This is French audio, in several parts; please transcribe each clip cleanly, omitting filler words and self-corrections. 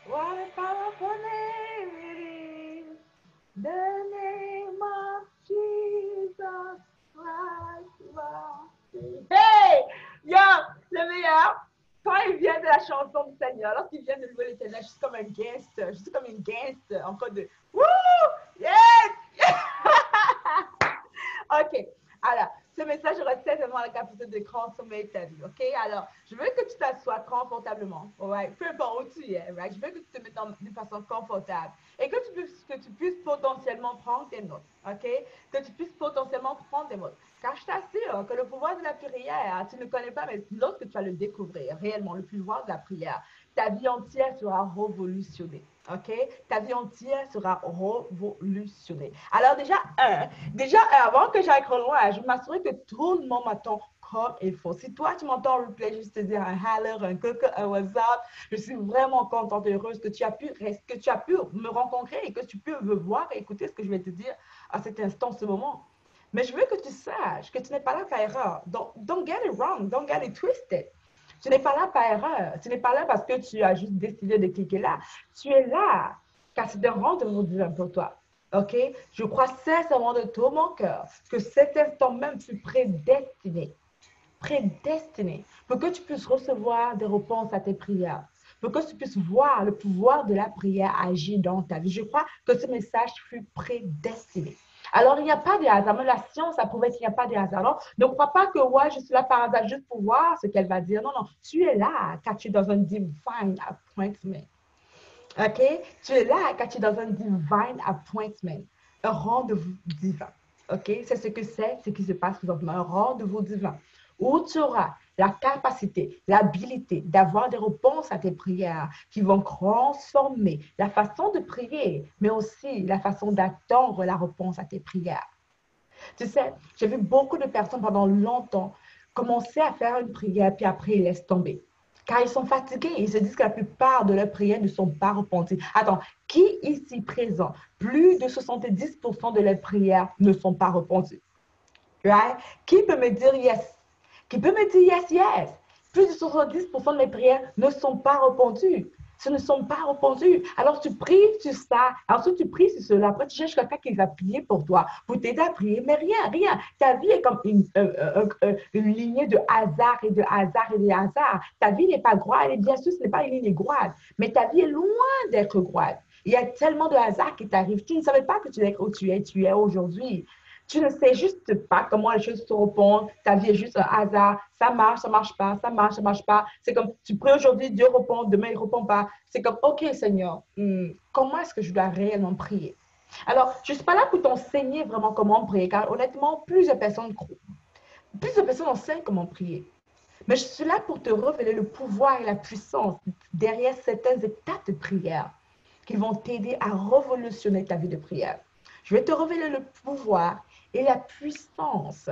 Why powerful name it is. The name of Jesus Christ. Hey! Yo! Le meilleur! Quand il vient de la chanson du Seigneur, lorsqu'il vient de louer l'Éternel, je suis comme un guest, je suis comme une guest en train de Woo! Yes! OK. Alors, ce message aurait certainement la capacité de consommer ta vie. OK? Alors, je veux que tu t'assoies confortablement. Right? Peu importe où tu es. Right? Je veux que tu te mettes de façon confortable et que tu puisses potentiellement prendre tes notes. OK? Que tu puisses potentiellement prendre tes notes. Car je t'assure que le pouvoir de la prière, tu ne le connais pas, mais lorsque tu vas le découvrir réellement, le pouvoir de la prière, ta vie entière sera révolutionnée. OK? Ta vie entière sera révolutionnée. Alors déjà, avant que j'aille trop loin, je m'assurer que tout le monde m'entend comme il faut. Si toi, tu m'entends en replay, juste te dire un hello, un coucou, un WhatsApp, je suis vraiment contente et heureuse que tu as pu me rencontrer et que tu peux me voir et écouter ce que je vais te dire à cet instant, ce moment. Mais je veux que tu saches que tu n'es pas là par erreur. Don't get it wrong, don't get it twisted. Tu n'es pas là par erreur. Tu n'es pas là parce que tu as juste décidé de cliquer là. Tu es là car c'est un rendez-vous divin pour toi. OK? Je crois sincèrement de tout mon cœur que cet instant même fut prédestiné pour que tu puisses recevoir des réponses à tes prières, pour que tu puisses voir le pouvoir de la prière agir dans ta vie. Je crois que ce message fut prédestiné. Alors, il n'y a pas de hasard. Même la science a prouvé qu'il n'y a pas de hasard. Alors, ne crois pas que ouais, je suis là par hasard juste pour voir ce qu'elle va dire. Non, non. Tu es là car tu es dans un divine appointment. OK? Tu es là car tu es dans un divine appointment. Un rendez-vous divin. OK? C'est ce qui se passe présentement. Un rendez-vous divin où tu auras la capacité, l'habilité d'avoir des réponses à tes prières qui vont transformer la façon de prier, mais aussi la façon d'attendre la réponse à tes prières. Tu sais, j'ai vu beaucoup de personnes pendant longtemps commencer à faire une prière, puis après, ils laissent tomber. Car ils sont fatigués. Ils se disent que la plupart de leurs prières ne sont pas repenties. Attends, qui ici présent, plus de 70% de leurs prières ne sont pas repenties? Right? Qui peut me dire yes? Qui peut me dire yes, yes? Plus de 70% de mes prières ne sont pas répondues. Ce ne sont pas répondus. Alors tu pries sur ça, ensuite tu pries sur cela, après tu cherches quelqu'un qui va prier pour toi, pour t'aider à prier, mais rien, rien. Ta vie est comme une lignée de hasard et de hasard et de hasard. Ta vie n'est pas droite, et bien sûr ce n'est pas une ligne droite, mais ta vie est loin d'être droite. Il y a tellement de hasard qui t'arrivent. Tu ne savais pas que tu es où tu es aujourd'hui. Tu ne sais juste pas comment les choses se répondent. Ta vie est juste un hasard. Ça marche pas, ça marche, ça marche pas. C'est comme, tu pries aujourd'hui, Dieu répond, demain, il répond pas. C'est comme, OK, Seigneur, comment est-ce que je dois réellement prier? Alors, je ne suis pas là pour t'enseigner vraiment comment prier, car honnêtement, plusieurs personnes enseignent comment prier. Mais je suis là pour te révéler le pouvoir et la puissance derrière certaines étapes de prière qui vont t'aider à révolutionner ta vie de prière. Je vais te révéler le pouvoir et la puissance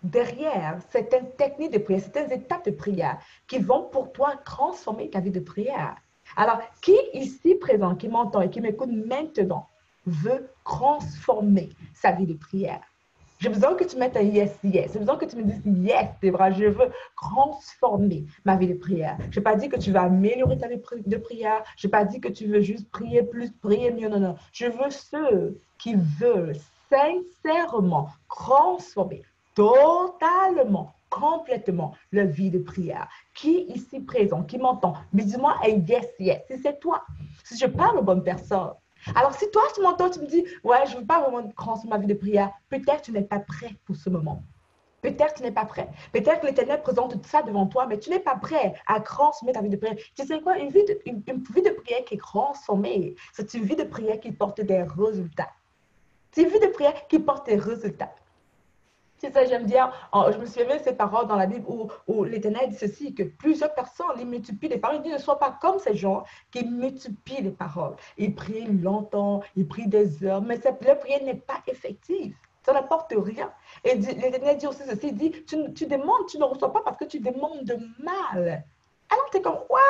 derrière certaines techniques de prière, certaines étapes de prière qui vont pour toi transformer ta vie de prière. Alors, qui ici présent, qui m'entend et qui m'écoute maintenant, veut transformer sa vie de prière? J'ai besoin que tu mettes un yes, yes. J'ai besoin que tu me dises yes, Débra, je veux transformer ma vie de prière. Je n'ai pas dit que tu vas améliorer ta vie de prière. Je n'ai pas dit que tu veux juste prier plus, prier mieux. Non, non. Je veux ceux qui veulent sincèrement transformer totalement, complètement leur vie de prière. Qui ici présent, qui m'entend, mais dis-moi un yes, yes. Si c'est toi, si je parle aux bonnes personnes, alors, si toi, tu m'entends, tu me dis, ouais, je ne veux pas vraiment transformer ma vie de prière, peut-être tu n'es pas prêt pour ce moment. Peut-être tu n'es pas prêt. Peut-être que l'Éternel présente tout ça devant toi, mais tu n'es pas prêt à transformer ta vie de prière. Tu sais quoi, une vie de prière qui est transformée, c'est une vie de prière qui porte des résultats. C'est une vie de prière qui porte des résultats. C'est ça, j'aime bien. Je me souviens de ces paroles dans la Bible où l'Éternel dit ceci, que plusieurs personnes, ils multiplient les paroles. Il dit, ne sois pas comme ces gens qui multiplient les paroles. Ils prient longtemps, ils prient des heures, mais leur prière n'est pas effective. Ça n'apporte rien. Et l'Éternel dit aussi ceci, il dit, tu demandes, tu ne reçois pas parce que tu demandes de mal. Alors, tu es comme, what?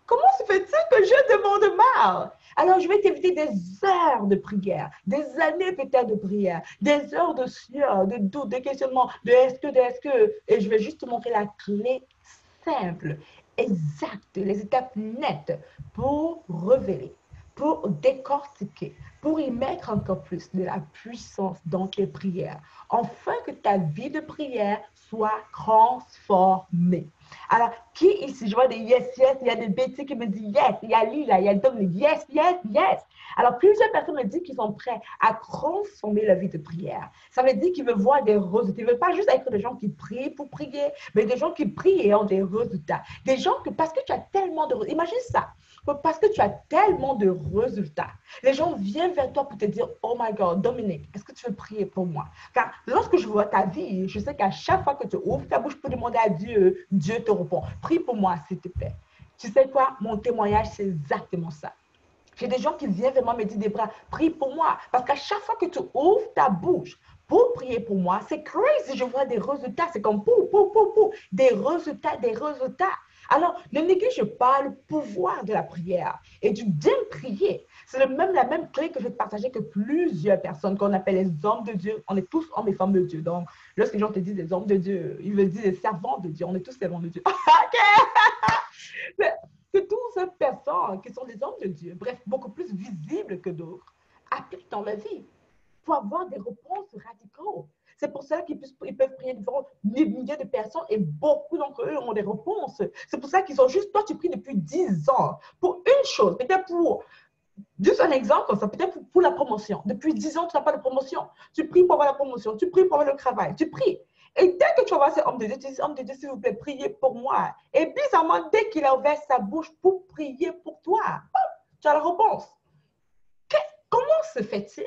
Comment se fait-il que je demande mal? Alors, je vais t'éviter des heures de prière, des années peut-être de prière, des heures de sueur, de doute, de questionnement, de est-ce que, et je vais juste te montrer la clé simple exactes, les étapes nettes pour révéler, pour décortiquer, pour y mettre encore plus de la puissance dans tes prières, afin que ta vie de prière soit transformée. Alors, qui ici, je vois des yes, yes, il y a des Betty qui me disent yes, il y a Lila, il y a Dominique, yes, yes, yes. Alors, plusieurs personnes me disent qu'ils sont prêts à transformer leur vie de prière. Ça veut dire qu'ils veulent voir des résultats. Ils ne veulent pas juste être des gens qui prient pour prier, mais des gens qui prient et ont des résultats. Des gens que, parce que tu as tellement de résultats, imagine ça, parce que tu as tellement de résultats. Les gens viennent vers toi pour te dire, oh my God, Dominique, est-ce que tu veux prier pour moi? Car lorsque je vois ta vie, je sais qu'à chaque fois que tu ouvres ta bouche pour demander à Dieu, Dieu te répond. Prie pour moi, s'il te plaît. Tu sais quoi? Mon témoignage, c'est exactement ça. J'ai des gens qui viennent vraiment me dire, Debra, prie pour moi. Parce qu'à chaque fois que tu ouvres ta bouche pour prier pour moi, c'est crazy. Je vois des résultats. C'est comme pou, pou, pou, pou. Des résultats, des résultats. Alors, ne néglige pas le pouvoir de la prière et du bien prier. C'est la même clé que je vais te partager que plusieurs personnes qu'on appelle les hommes de Dieu. On est tous hommes et femmes de Dieu. Donc, lorsque les gens te disent des hommes de Dieu, ils veulent dire des servants de Dieu. On est tous servants de Dieu. OK? C'est toutes ces personnes qui sont des hommes de Dieu, bref, beaucoup plus visibles que d'autres, appliquent dans la vie pour avoir des réponses radicaux. C'est pour ça qu'ils peuvent prier devant des milliers de personnes et beaucoup d'entre eux ont des réponses. C'est pour ça qu'ils sont juste, toi tu pries depuis 10 ans pour une chose, peut-être pour, juste un exemple comme ça, peut-être pour la promotion. Depuis 10 ans, tu n'as pas de promotion. Tu pries pour avoir la promotion, tu pries pour avoir le travail, tu pries. Et dès que tu vas voir cet homme de Dieu, tu dis, homme de Dieu, s'il vous plaît, priez pour moi. Et bizarrement, dès qu'il a ouvert sa bouche pour prier pour toi, tu as la réponse. Comment se fait-il?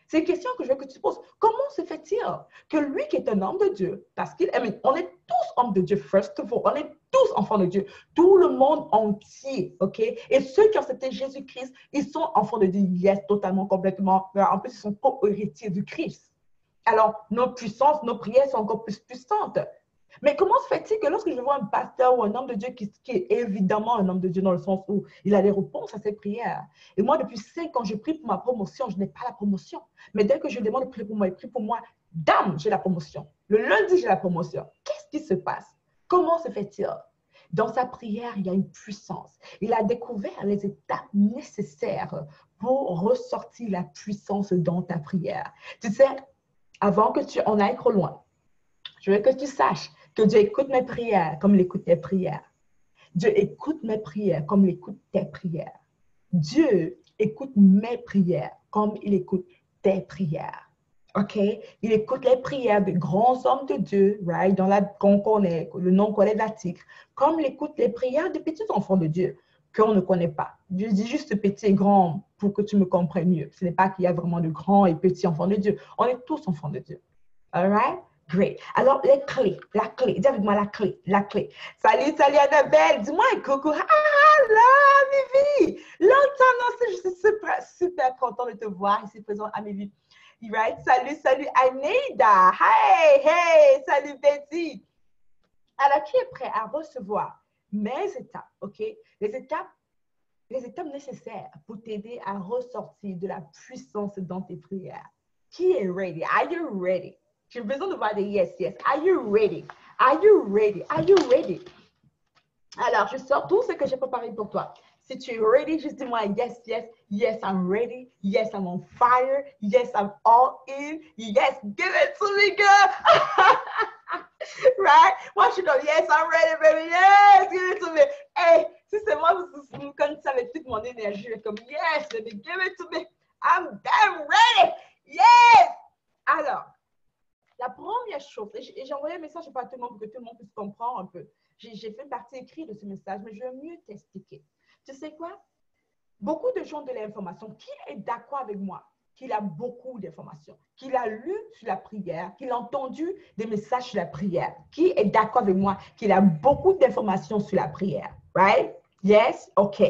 C'est une question que je veux que tu te poses. Comment se fait-il que lui qui est un homme de Dieu, parce qu'on est tous hommes de Dieu, first of all, on est tous enfants de Dieu, tout le monde entier, OK? Et ceux qui ont accepté Jésus-Christ, ils sont enfants de Dieu, yes, totalement, complètement. En plus, ils sont co-héritiers du Christ. Alors, nos puissances, nos prières sont encore plus puissantes. Mais comment se fait-il que lorsque je vois un pasteur ou un homme de Dieu qui est évidemment un homme de Dieu dans le sens où il a les réponses à ses prières. Et moi, depuis 5 ans, je prie pour ma promotion, je n'ai pas la promotion. Mais dès que je demande de prier pour moi, il prie pour moi, dame, j'ai la promotion. Le lundi, j'ai la promotion. Qu'est-ce qui se passe? Comment se fait-il? Dans sa prière, il y a une puissance. Il a découvert les étapes nécessaires pour ressortir la puissance dans ta prière. Tu sais, avant que tu en ailles trop loin, je veux que tu saches que Dieu écoute mes prières comme il écoute tes prières. Dieu écoute mes prières comme il écoute tes prières. Dieu écoute mes prières comme il écoute tes prières. OK? Il écoute les prières de grands hommes de Dieu, right? Qu'on connaît, le nom collégatique, comme il écoute les prières de petits enfants de Dieu qu'on ne connaît pas. Je dis juste petit et grand pour que tu me comprennes mieux. Ce n'est pas qu'il y a vraiment de grands et petits enfants de Dieu. On est tous enfants de Dieu. All right? Great. Alors, les clés, la clé. Dis avec moi la clé, la clé. Salut, salut Annabelle. Dis-moi un coucou. Hello, Mivi. Longtemps, non, je suis super, super content de te voir ici présent à Mivi. Right? Salut, salut Aneida. Hey, hey, salut Betty. Alors, qui est prêt à recevoir mes étapes, OK? Les étapes nécessaires pour t'aider à ressortir de la puissance dans tes prières. Qui est ready? Are you ready? J'ai besoin de voir des yes, yes. Are you ready? Are you ready? Are you ready? Alors, je sors tout ce que j'ai préparé pour toi. Si tu es ready, juste dis-moi yes, yes, yes, I'm ready. Yes, I'm on fire. Yes, I'm all in. Yes, give it to me, girl. Right? Moi, je suis comme yes, I'm ready, baby. Yes, give it to me. Hey, si c'est moi, comme ça, avec toute mon énergie, je vais comme yes, baby, give it to me. I'm damn ready. Yes. Alors, la première chose, et j'ai envoyé un message à tout le monde pour que tout le monde puisse comprendre un peu. J'ai fait une partie écrite de ce message, mais je vais mieux t'expliquer. Tu sais quoi? Beaucoup de gens de l'information, qui est d'accord avec moi qu'il a beaucoup d'informations, qu'il a lu sur la prière, qu'il a entendu des messages sur la prière? Qui est d'accord avec moi qu'il a beaucoup d'informations sur la prière? Right? Yes? OK.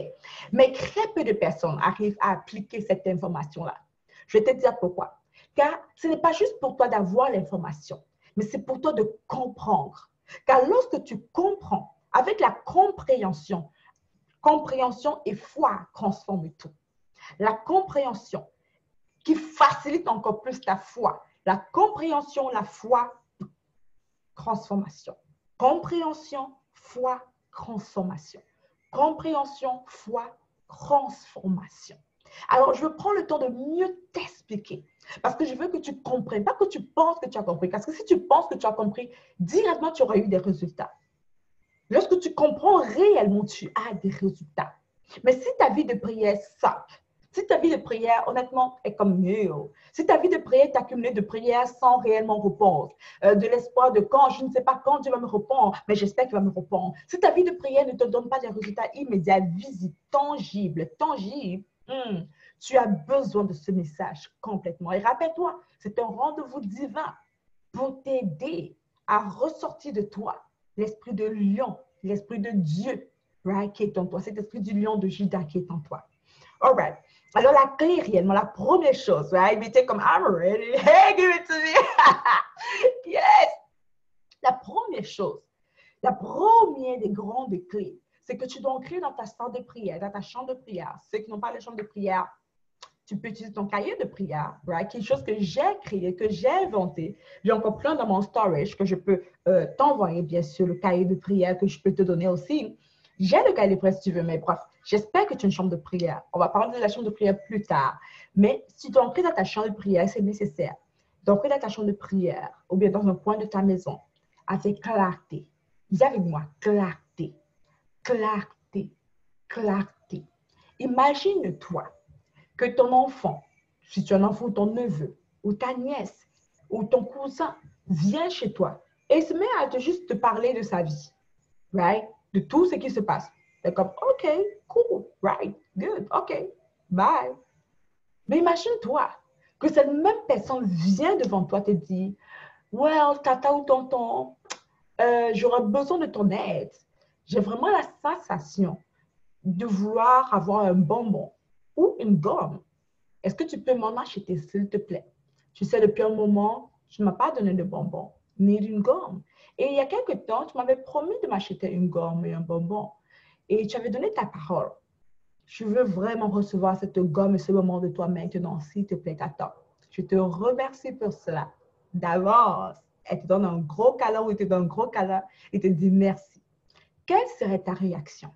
Mais très peu de personnes arrivent à appliquer cette information-là. Je vais te dire pourquoi. Car ce n'est pas juste pour toi d'avoir l'information, mais c'est pour toi de comprendre. Car lorsque tu comprends, avec la compréhension et foi transforment tout. La compréhension qui facilite encore plus ta foi. La compréhension, la foi, transformation. Compréhension, foi, transformation. Compréhension fois transformation. Alors, je prends le temps de mieux t'expliquer parce que je veux que tu comprennes, pas que tu penses que tu as compris. Parce que si tu penses que tu as compris, directement, tu auras eu des résultats. Lorsque tu comprends réellement, tu as des résultats. Mais si ta vie de prière sac, si ta vie de prière, honnêtement, est comme mieux, si ta vie de prière est accumulée de prières sans réellement répondre, de l'espoir de quand, je ne sais pas quand Dieu va me répondre, mais j'espère qu'il va me répondre. Si ta vie de prière ne te donne pas des résultats immédiats, visibles, tangibles, tu as besoin de ce message complètement. Et rappelle-toi, c'est un rendez-vous divin pour t'aider à ressortir de toi l'esprit de lion, l'esprit de Dieu, right, qui est en toi, cet esprit du lion de Judas qui est en toi. All right. Alors, la clé réellement, la première chose, right, mettez comme I'm ready, hey, give it to me. Yes. La première chose, la première des grandes clés, c'est que tu dois créer dans ta salle de prière, dans ta chambre de prière. Ceux qui n'ont pas de chambre de prière, tu peux utiliser ton cahier de prière, right? Quelque chose que j'ai créé, que j'ai inventé. J'ai encore plein dans mon storage que je peux t'envoyer, bien sûr, le cahier de prière que je peux te donner aussi. J'ai le cahier de prière si tu veux, mais bref, j'espère que tu as une chambre de prière. On va parler de la chambre de prière plus tard. Mais si tu entres dans ta chambre de prière, c'est nécessaire. D'entrer dans ta chambre de prière ou bien dans un coin de ta maison avec clarté. Dis avec moi, clarté, clarté, clarté. Imagine-toi que ton enfant, si tu as un enfant ou ton neveu, ou ta nièce, ou ton cousin, vient chez toi et se met à juste te parler de sa vie, right? De tout ce qui se passe. C'est comme, OK, cool, right, good, OK, bye. Mais imagine-toi que cette même personne vient devant toi te dit, well, tata ou tonton, j'aurais besoin de ton aide. J'ai vraiment la sensation de vouloir avoir un bonbon ou une gomme. Est-ce que tu peux m'en acheter, s'il te plaît? Tu sais, depuis un moment, tu ne m'as pas donné de bonbons, ni d'une gomme. Et il y a quelque temps, tu m'avais promis de m'acheter une gomme et un bonbon. Et tu avais donné ta parole. Je veux vraiment recevoir cette gomme et ce moment de toi maintenant, s'il te plaît, attends. Je te remercie pour cela. D'avance, elle te donne un gros câlin ou elle te donne un gros câlin et te dit merci. Quelle serait ta réaction?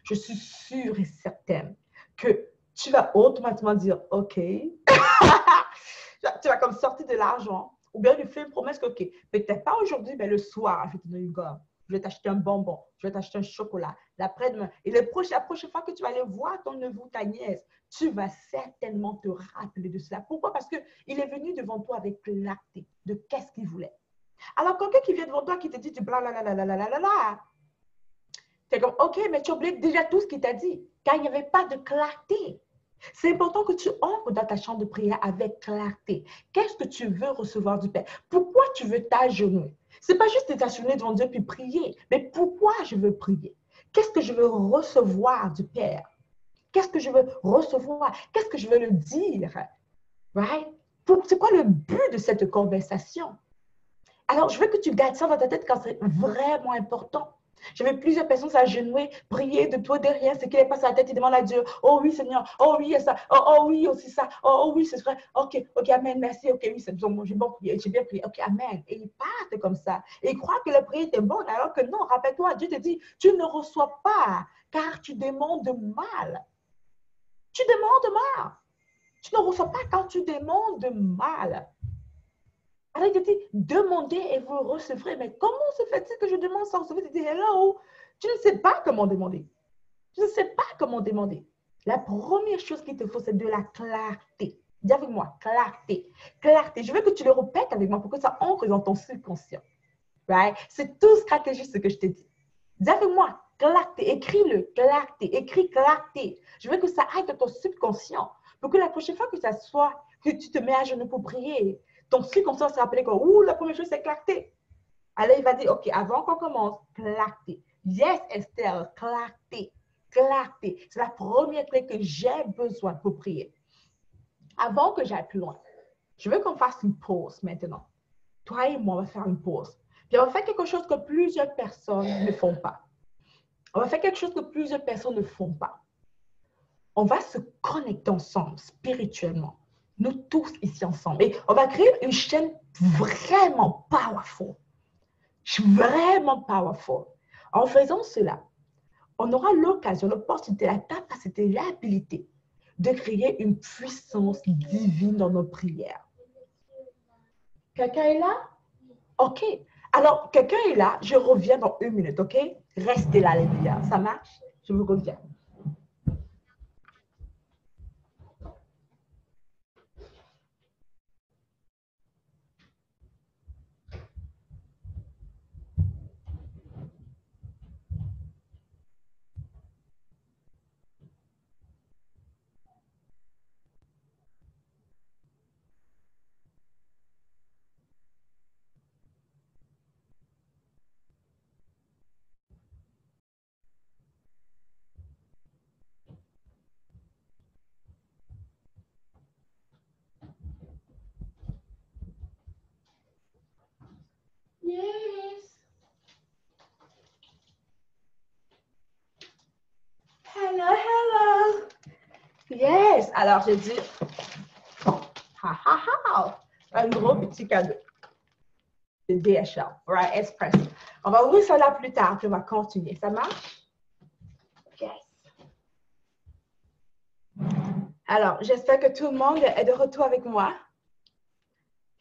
Je suis sûre et certaine que tu vas automatiquement dire OK. Tu vas comme sortir de l'argent ou bien lui faire une promesse que, OK, peut-être pas aujourd'hui, mais le soir, je vais te donner une gomme. Je vais t'acheter un bonbon, je vais t'acheter un chocolat. L'après-demain, et la prochaine fois que tu vas aller voir ton neveu ou ta nièce, tu vas certainement te rappeler de cela. Pourquoi? Parce qu'il est venu devant toi avec clarté de qu'est-ce qu'il voulait. Alors, quelqu'un qui vient devant toi qui te dit du blablabla, c'est comme, OK, mais tu oublies déjà tout ce qu'il t'a dit, car il n'y avait pas de clarté. C'est important que tu entres dans ta chambre de prière avec clarté. Qu'est-ce que tu veux recevoir du Père? Pourquoi tu veux t'agenouiller? Ce n'est pas juste t'agenouiller devant Dieu puis prier, mais pourquoi je veux prier? Qu'est-ce que je veux recevoir du Père? Qu'est-ce que je veux recevoir? Qu'est-ce que je veux le dire? Right? C'est quoi le but de cette conversation? Alors, je veux que tu gardes ça dans ta tête quand c'est vraiment important. J'avais plusieurs personnes s'agenouiller, prier de toi derrière, ce qui les passe à la tête, ils demandent à Dieu, oh oui Seigneur, oh oui ça, oh oui aussi ça, oh oui c'est vrai, ok, amen, merci, ok, oui c'est bon, j'ai bien prié, ok, amen. Et ils partent comme ça. Et ils croient que la prière était bonne, alors que non, rappelle-toi, Dieu te dit, tu ne reçois pas, car tu demandes mal. Tu demandes mal. Tu ne reçois pas quand tu demandes mal. Alors, il dit, demandez et vous recevrez. Mais comment se fait-il que je demande sans recevoir? Il dit, hello, tu ne sais pas comment demander. Tu ne sais pas comment demander. La première chose qu'il te faut, c'est de la clarté. Dis avec moi, clarté. Clarté. Je veux que tu le répètes avec moi pour que ça entre dans ton subconscient. Right? C'est tout stratégique ce que je te dis. Dis avec moi, clarté. Écris-le, clarté. Écris clarté. Je veux que ça aille dans ton subconscient pour que la prochaine fois que ça soit, que tu te mets à genoux pour prier, ton subconscient se rappelle que, ouh, la première chose, c'est clarté. Alors, il va dire, OK, avant qu'on commence, clarté. Yes, Esther, clarté. Clarté. C'est la première clé que j'ai besoin pour prier. Avant que j'aille plus loin, je veux qu'on fasse une pause maintenant. Toi et moi, on va faire une pause. Puis on va faire quelque chose que plusieurs personnes ne font pas. On va faire quelque chose que plusieurs personnes ne font pas. On va se connecter ensemble spirituellement. Nous tous ici ensemble. Et on va créer une chaîne vraiment powerful. Vraiment powerful. En faisant cela, on aura l'occasion, l'opportunité, la capacité, l'habilité de créer une puissance divine dans nos prières. Quelqu'un est là? OK. Alors, quelqu'un est là, je reviens dans 1 minute, OK? Restez là, les gars. Ça marche? Je vous reviens. Yes. Hello, hello. Yes. Alors, j'ai dit, ha, ha, ha. Un gros petit cadeau. De DHL, right? Express. On va ouvrir ça là plus tard, puis on va continuer. Ça marche? Yes. Alors, j'espère que tout le monde est de retour avec moi.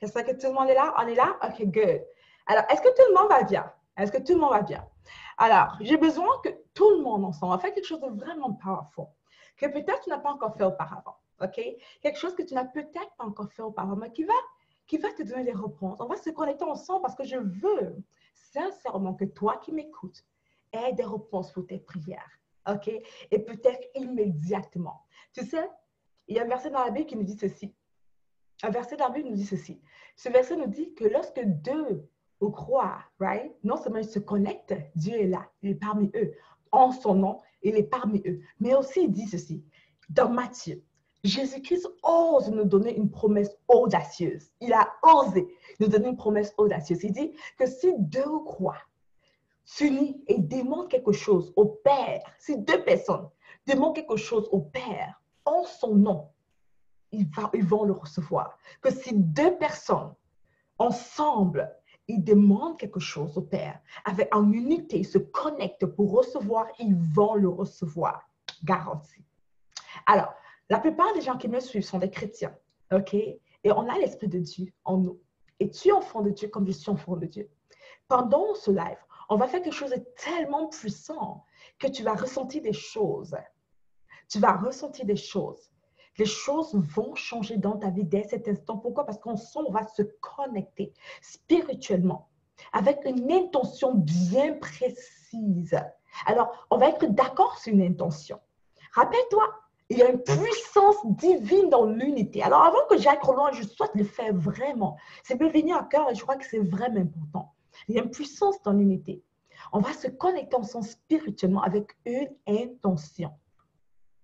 J'espère que tout le monde est là. On est là? OK, good. Alors, est-ce que tout le monde va bien? Est-ce que tout le monde va bien? Alors, j'ai besoin que tout le monde ensemble va faire quelque chose de vraiment powerful, que peut-être tu n'as pas encore fait auparavant. OK? Quelque chose que tu n'as peut-être pas encore fait auparavant, mais qui va te donner des réponses. On va se connecter ensemble parce que je veux sincèrement que toi qui m'écoutes aies des réponses pour tes prières. OK? Et peut-être immédiatement. Tu sais, il y a un verset dans la Bible qui nous dit ceci. Un verset dans la Bible nous dit ceci. Ce verset nous dit que lorsque deux croient, right? Non seulement ils se connectent, Dieu est là, il est parmi eux. En son nom, il est parmi eux. Mais aussi, il dit ceci. Dans Matthieu, Jésus-Christ ose nous donner une promesse audacieuse. Il a osé nous donner une promesse audacieuse. Il dit que si deux croient, s'unissent et demandent quelque chose au Père, si deux personnes demandent quelque chose au Père en son nom, ils vont le recevoir. Que si deux personnes, ensemble, ils demandent quelque chose au Père, avec en unité, ils se connectent pour recevoir, ils vont le recevoir. Garanti. Alors, la plupart des gens qui me suivent sont des chrétiens, OK? Et on a l'Esprit de Dieu en nous. Et tu es enfant de Dieu comme je suis enfant de Dieu. Pendant ce live, on va faire quelque chose de tellement puissant que tu vas ressentir des choses. Tu vas ressentir des choses. Les choses vont changer dans ta vie dès cet instant. Pourquoi? Parce qu'ensemble, on va se connecter spirituellement avec une intention bien précise. Alors, on va être d'accord sur une intention. Rappelle-toi, il y a une puissance divine dans l'unité. Alors, avant que j'aille trop loin, je souhaite le faire vraiment. C'est me venir à cœur et je crois que c'est vraiment important. Il y a une puissance dans l'unité. On va se connecter ensemble spirituellement avec une intention.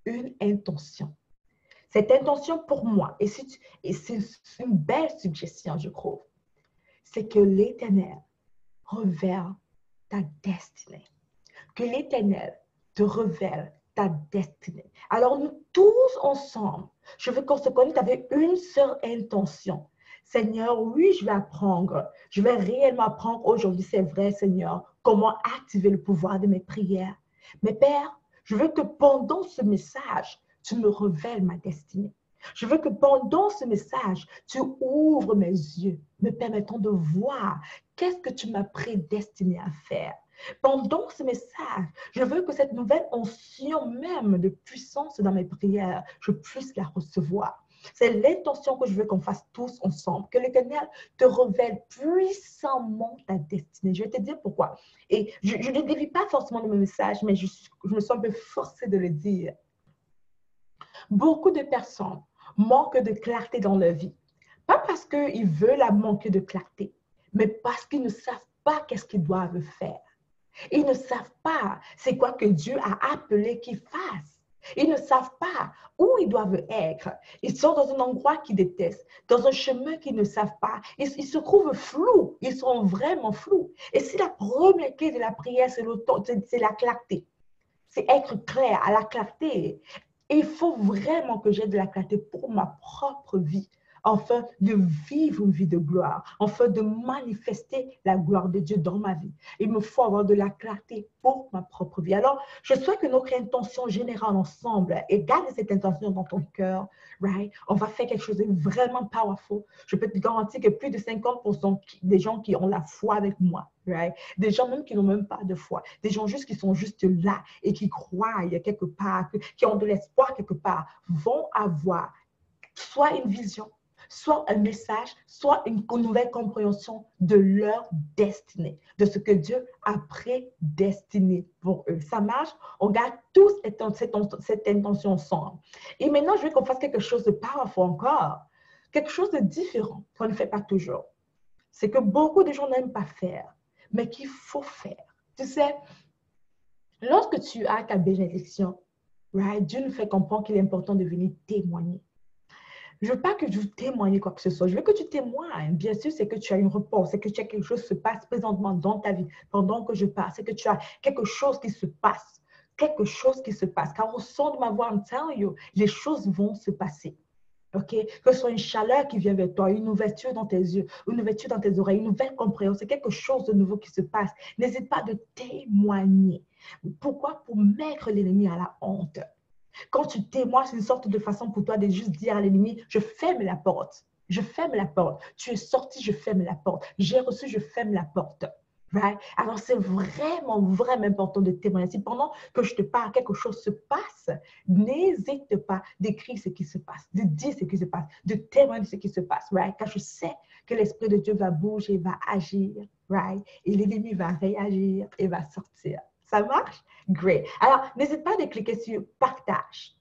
Une intention. Cette intention pour moi, et c'est une belle suggestion, je trouve, c'est que l'Éternel révèle ta destinée. Que l'Éternel te révèle ta destinée. Alors nous tous ensemble, je veux qu'on se connecte avec une seule intention. Seigneur, oui, je vais apprendre. Je vais réellement apprendre aujourd'hui, c'est vrai, Seigneur, comment activer le pouvoir de mes prières. Mais Père, je veux que pendant ce message, tu me révèles ma destinée. Je veux que pendant ce message, tu ouvres mes yeux, me permettant de voir qu'est-ce que tu m'as prédestiné à faire. Pendant ce message, je veux que cette nouvelle onction même de puissance dans mes prières, je puisse la recevoir. C'est l'intention que je veux qu'on fasse tous ensemble, que l'Éternel te révèle puissamment ta destinée. Je vais te dire pourquoi. Et je ne dérive pas forcément de mon message, mais je me sens un peu forcée de le dire. Beaucoup de personnes manquent de clarté dans leur vie. Pas parce qu'ils veulent manquer de clarté, mais parce qu'ils ne savent pas qu'est-ce qu'ils doivent faire. Ils ne savent pas c'est quoi que Dieu a appelé qu'ils fassent. Ils ne savent pas où ils doivent être. Ils sont dans un endroit qu'ils détestent, dans un chemin qu'ils ne savent pas. Ils se trouvent flous. Ils sont vraiment flous. Et si la première clé de la prière, c'est la clarté. C'est être clair à la clarté. Et il faut vraiment que j'ai de la clarté pour ma propre vie afin de vivre une vie de gloire, afin de manifester la gloire de Dieu dans ma vie. Il me faut avoir de la clarté pour ma propre vie. Alors, je souhaite que notre intention générale ensemble, et garde cette intention dans ton cœur, right? On va faire quelque chose de vraiment powerful. Je peux te garantir que plus de 50% des gens qui ont la foi avec moi, right? Des gens même qui n'ont même pas de foi, des gens juste qui sont juste là et qui croient quelque part, qui ont de l'espoir quelque part, vont avoir soit une vision, soit un message, soit une nouvelle compréhension de leur destinée, de ce que Dieu a prédestiné pour eux. Ça marche? On garde tous cette intention ensemble. Et maintenant, je veux qu'on fasse quelque chose de powerful encore, quelque chose de différent qu'on ne fait pas toujours. C'est que beaucoup de gens n'aiment pas faire, mais qu'il faut faire. Tu sais, lorsque tu as ta bénédiction, right, Dieu nous fait comprendre qu'il est important de venir témoigner. Je ne veux pas que tu témoignes quoi que ce soit. Je veux que tu témoignes. Bien sûr, c'est que tu as une réponse, c'est que tu as quelque chose qui se passe présentement dans ta vie pendant que je parle. C'est que tu as quelque chose qui se passe. Quelque chose qui se passe. Car au son de ma voix, I'm telling you, les choses vont se passer. OK? Que ce soit une chaleur qui vient vers toi, une ouverture dans tes yeux, une ouverture dans tes oreilles, une nouvelle compréhension. C'est quelque chose de nouveau qui se passe. N'hésite pas de témoigner. Pourquoi? Pour mettre l'ennemi à la honte. Quand tu témoignes, c'est une sorte de façon pour toi de juste dire à l'ennemi, je ferme la porte. Je ferme la porte. Tu es sorti, je ferme la porte. J'ai reçu, je ferme la porte. Right? Alors, c'est vraiment, vraiment important de témoigner. Si pendant que je te parle, quelque chose se passe, n'hésite pas d'écrire ce qui se passe, de dire ce qui se passe, de témoigner ce qui se passe. Right? Car je sais que l'Esprit de Dieu va bouger, va agir. Right? Et l'ennemi va réagir et va sortir. Ça marche? Great. Alors, n'hésite pas de cliquer sur partage.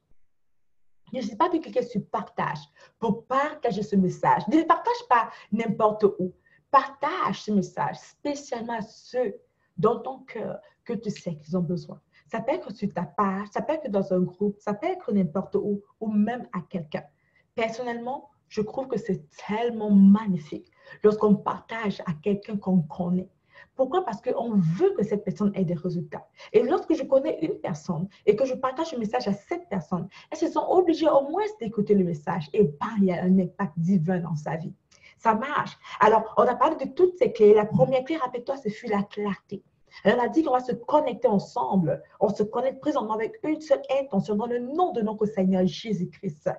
N'hésite pas de cliquer sur partage pour partager ce message. Ne partage pas n'importe où. Partage ce message spécialement à ceux dans ton cœur que tu sais qu'ils ont besoin. Ça peut être sur ta page, ça peut être dans un groupe, ça peut être n'importe où ou même à quelqu'un. Personnellement, je trouve que c'est tellement magnifique lorsqu'on partage à quelqu'un qu'on connaît. Pourquoi? Parce qu'on veut que cette personne ait des résultats. Et lorsque je connais une personne et que je partage le message à cette personne, elles se sont obligées au moins d'écouter le message et bam, il y a un impact divin dans sa vie. Ça marche. Alors, on a parlé de toutes ces clés. La première clé, rappelle-toi, ce fut la clarté. Elle a dit qu'on va se connecter ensemble. On se connecte présentement avec une seule intention dans le nom de notre Seigneur Jésus-Christ.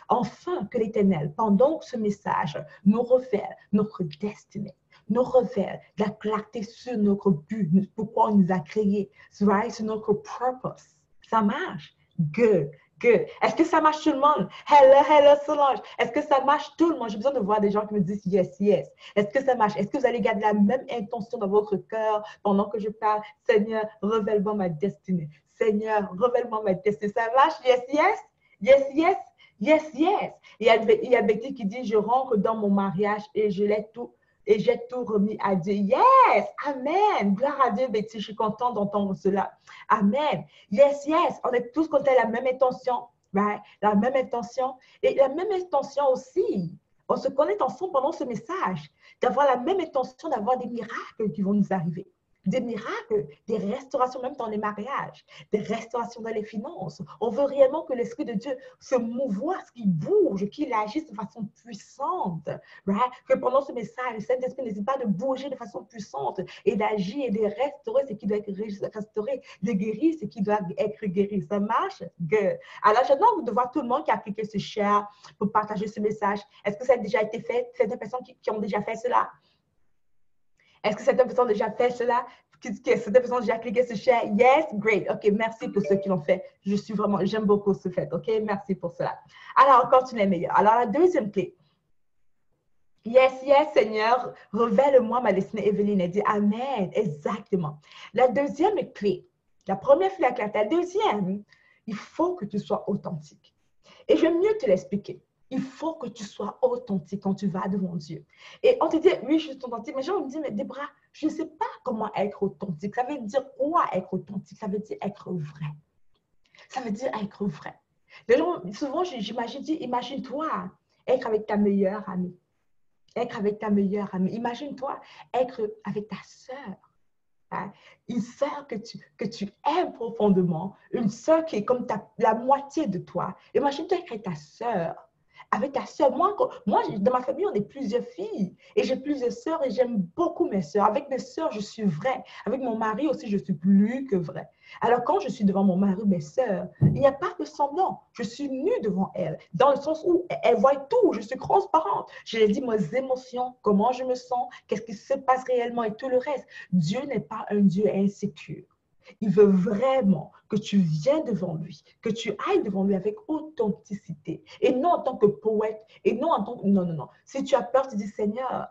Enfin, que l'Éternel, pendant ce message, nous révèle notre destinée, nous révèle la clarté sur notre but, pourquoi on nous a créés, right? Sur notre purpose. Ça marche? Good. Good. Est-ce que ça marche tout le monde? Hello, hello, Solange. Est-ce que ça marche tout le monde? J'ai besoin de voir des gens qui me disent yes, yes. Est-ce que ça marche? Est-ce que vous allez garder la même intention dans votre cœur pendant que je parle? Seigneur, révèle-moi ma destinée. Seigneur, révèle-moi ma destinée. Ça marche? Yes, yes? Yes, yes? Yes, yes. Il y a Betty qui dit, je rentre dans mon mariage et j'ai tout remis à Dieu. Yes! Amen! Gloire à Dieu, Betty. Je suis contente d'entendre cela. Amen. Yes, yes. On est tous contre la même intention. Right? La même intention. Et la même intention aussi. On se connecte ensemble pendant ce message. D'avoir la même intention d'avoir des miracles qui vont nous arriver. Des miracles, des restaurations même dans les mariages, des restaurations dans les finances. On veut réellement que l'Esprit de Dieu se mouvoie, qu'il bouge, qu'il agisse de façon puissante. Right? Que pendant ce message, le Saint-Esprit n'hésite pas de bouger de façon puissante et d'agir et de restaurer ce qui doit être restauré, de guérir ce qui doit être guéri. Ça marche? Good. Alors, j'adore de voir tout le monde qui a cliqué sur share pour partager ce message. Est-ce que ça a déjà été fait? Certaines personnes qui ont déjà fait cela? Est-ce que certaines personnes ont déjà fait cela? Certaines personnes ont déjà cliqué sur share? Yes? Great. OK, merci pour ceux qui l'ont fait. J'aime beaucoup ce fait. OK, merci pour cela. Alors, encore une meilleure. Alors, la deuxième clé. Yes, yes, Seigneur, révèle-moi ma destinée. Evelyne a dit Amen. Exactement. La deuxième clé. La première clé, la deuxième, il faut que tu sois authentique. Et je vais mieux te l'expliquer. Il faut que tu sois authentique quand tu vas devant Dieu. Et on te dit, oui, je suis authentique. Mais les gens me disent, mais Débra, je ne sais pas comment être authentique. Ça veut dire quoi être authentique? Ça veut dire être vrai. Ça veut dire être vrai. Les gens, souvent, j'imagine, imagine-toi être avec ta meilleure amie. Être avec ta meilleure amie. Imagine-toi être avec ta sœur. Hein? Une sœur que tu aimes profondément. Une sœur qui est comme la moitié de toi. Imagine-toi être ta sœur. avec ta soeur. Moi, dans ma famille, on est plusieurs filles et j'ai plusieurs sœurs et j'aime beaucoup mes sœurs. Avec mes sœurs, je suis vraie. Avec mon mari aussi, je suis plus que vraie. Alors, quand je suis devant mon mari ou mes sœurs, il n'y a pas de semblant. Je suis nue devant elles, dans le sens où elles voient tout. Je suis transparente. Je leur dis mes émotions, comment je me sens, qu'est-ce qui se passe réellement et tout le reste. Dieu n'est pas un Dieu insécure. Il veut vraiment que tu viennes devant lui, que tu ailles devant lui avec authenticité et non en tant que poète et non en tant que... Non, non, non. Si tu as peur, tu dis, Seigneur,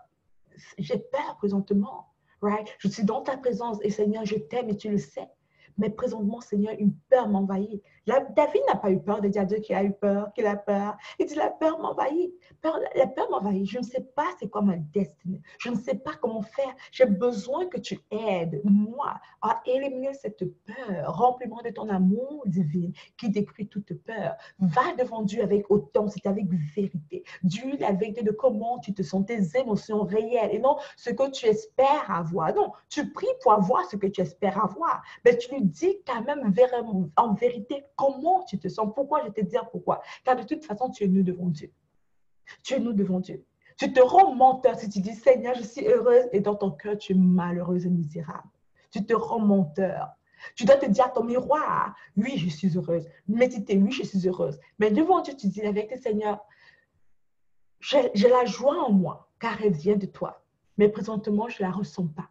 j'ai peur présentement. Right? Je suis dans ta présence et Seigneur, je t'aime et tu le sais. Mais présentement, Seigneur, une peur m'envahit. David n'a pas eu peur de dire à Dieu qu'il a eu peur, qu'il a peur. Il dit, la peur m'envahit. La peur m'envahit. Je ne sais pas c'est quoi ma destinée. Je ne sais pas comment faire. J'ai besoin que tu aides, moi, à éliminer cette peur. Remplis-moi de ton amour divin qui détruit toute peur. Va devant Dieu avec authenticité, avec vérité. Dieu la vérité de comment tu te sens, tes émotions réelles et non ce que tu espères avoir. Non, tu pries pour avoir ce que tu espères avoir. Mais tu lui dis quand même en vérité comment tu te sens. Pourquoi? Je vais te dire pourquoi. Car de toute façon, tu es nu devant Dieu. Tu es nu devant Dieu. Tu te rends menteur si tu dis, Seigneur, je suis heureuse et dans ton cœur, tu es malheureuse et misérable. Tu te rends menteur. Tu dois te dire à ton miroir, oui, je suis heureuse. Méditer, oui, je suis heureuse. Mais devant Dieu, tu dis la vérité, Seigneur, j'ai la joie en moi, car elle vient de toi. Mais présentement, je ne la ressens pas.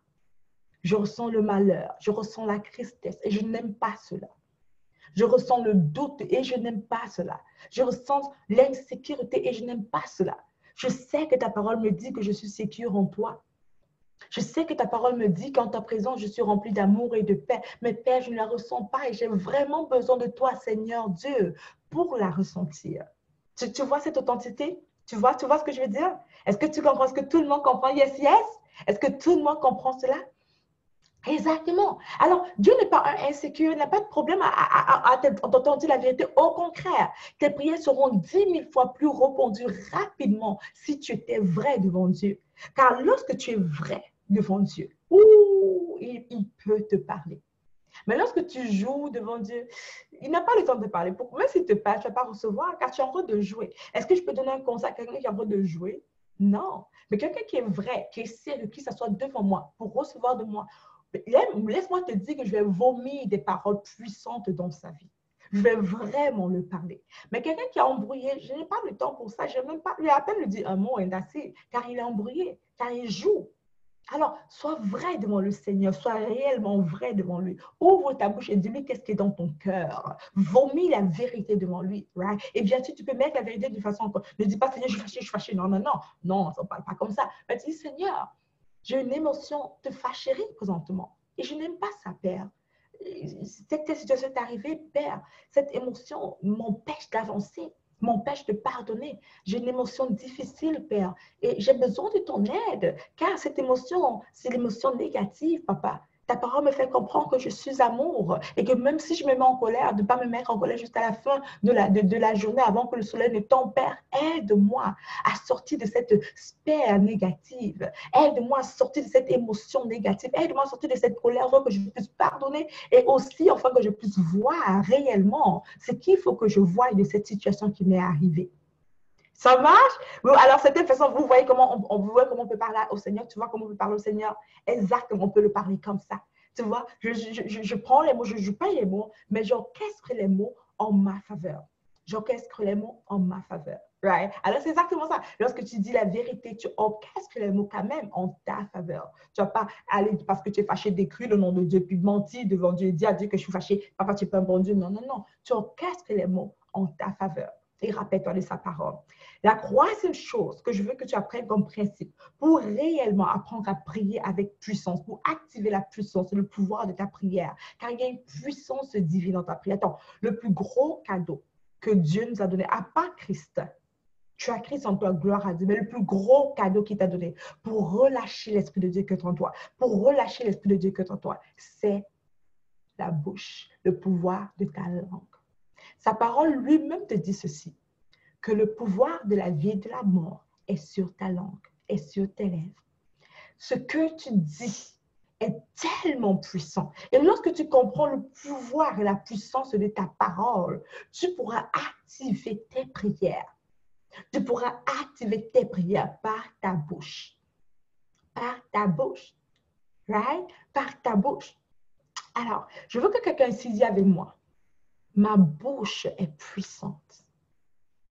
Je ressens le malheur, je ressens la tristesse et je n'aime pas cela. Je ressens le doute et je n'aime pas cela. Je ressens l'insécurité et je n'aime pas cela. Je sais que ta parole me dit que je suis sécure en toi. Je sais que ta parole me dit qu'en ta présence, je suis remplie d'amour et de paix. Mais Père, je ne la ressens pas et j'ai vraiment besoin de toi, Seigneur Dieu, pour la ressentir. Tu vois cette authenticité? Tu vois ce que je veux dire? Est-ce que tu comprends? Est-ce que tout le monde comprend? Yes, yes? Est-ce que tout le monde comprend cela? Exactement. Alors, Dieu n'est pas un insécure, il n'a pas de problème à t'entendre dire la vérité. Au contraire, tes prières seront 10 000 fois plus répondues rapidement si tu étais vrai devant Dieu. Car lorsque tu es vrai devant Dieu, il peut te parler. Mais lorsque tu joues devant Dieu, il n'a pas le temps de te parler. Même s'il te parle, tu ne vas pas recevoir car tu es en train de jouer. Est-ce que je peux donner un conseil à quelqu'un qui est en train de jouer? Non. Mais quelqu'un qui est vrai, qui est sérieux, qui s'assoit devant moi pour recevoir de moi, laisse-moi te dire que je vais vomir des paroles puissantes dans sa vie. Je vais vraiment le parler. Mais quelqu'un qui a embrouillé, je n'ai pas le temps pour ça. Je n'ai même pas, lui à peine lui dire un mot et assez, car il est embrouillé, car il joue. Alors, sois vrai devant le Seigneur, sois réellement vrai devant lui. Ouvre ta bouche et dis-lui qu'est-ce qui est dans ton cœur. Vomis la vérité devant lui. Right? Et bien sûr, tu peux mettre la vérité de façon... Ne dis pas, Seigneur, je suis fâché, je suis fâché. Non, non, non. Non, ça ne parle pas comme ça. Mais tu dis, Seigneur, j'ai une émotion de fâcherie présentement. Et je n'aime pas ça, Père. Cette situation est arrivée, Père. Cette émotion m'empêche d'avancer, m'empêche de pardonner. J'ai une émotion difficile, Père. Et j'ai besoin de ton aide. Car cette émotion, c'est l'émotion négative, Papa. Ta parole me fait comprendre que je suis amour et que même si je me mets en colère, de ne pas me mettre en colère jusqu'à la fin de la journée avant que le soleil ne tombe, Père, aide-moi à sortir de cette sphère négative. Aide-moi à sortir de cette émotion négative. Aide-moi à sortir de cette colère afin que je puisse pardonner et aussi afin que je puisse voir réellement ce qu'il faut que je voie de cette situation qui m'est arrivée. Ça marche? Alors, cette façon, vous voyez comment on peut parler au Seigneur. Tu vois comment on peut parler au Seigneur? Exactement, on peut le parler comme ça. Tu vois, je prends les mots, je ne joue pas les mots, mais j'orchestre les mots en ma faveur. J'orchestre les mots en ma faveur. Right? Alors, c'est exactement ça. Lorsque tu dis la vérité, tu orchestres les mots quand même en ta faveur. Tu ne vas pas aller parce que tu es fâché, décrire le nom de Dieu, puis mentir devant Dieu et dire à Dieu que je suis fâché. Papa, tu n'es pas un bon Dieu. Non, non, non. Tu orchestres les mots en ta faveur. Et rappelle-toi de sa parole. La troisième chose que je veux que tu apprennes comme principe pour réellement apprendre à prier avec puissance, pour activer la puissance et le pouvoir de ta prière, car il y a une puissance divine dans ta prière. Attends, le plus gros cadeau que Dieu nous a donné, à part Christ, tu as Christ en toi, gloire à Dieu, mais le plus gros cadeau qu'il t'a donné pour relâcher l'Esprit de Dieu que en toi, pour relâcher l'Esprit de Dieu que en toi, c'est la bouche, le pouvoir de ta langue. Sa parole lui-même te dit ceci, que le pouvoir de la vie et de la mort est sur ta langue, est sur tes lèvres. Ce que tu dis est tellement puissant. Et lorsque tu comprends le pouvoir et la puissance de ta parole, tu pourras activer tes prières. Tu pourras activer tes prières par ta bouche. Par ta bouche. Right? Par ta bouche. Alors, je veux que quelqu'un ici dise avec moi, ma bouche est puissante.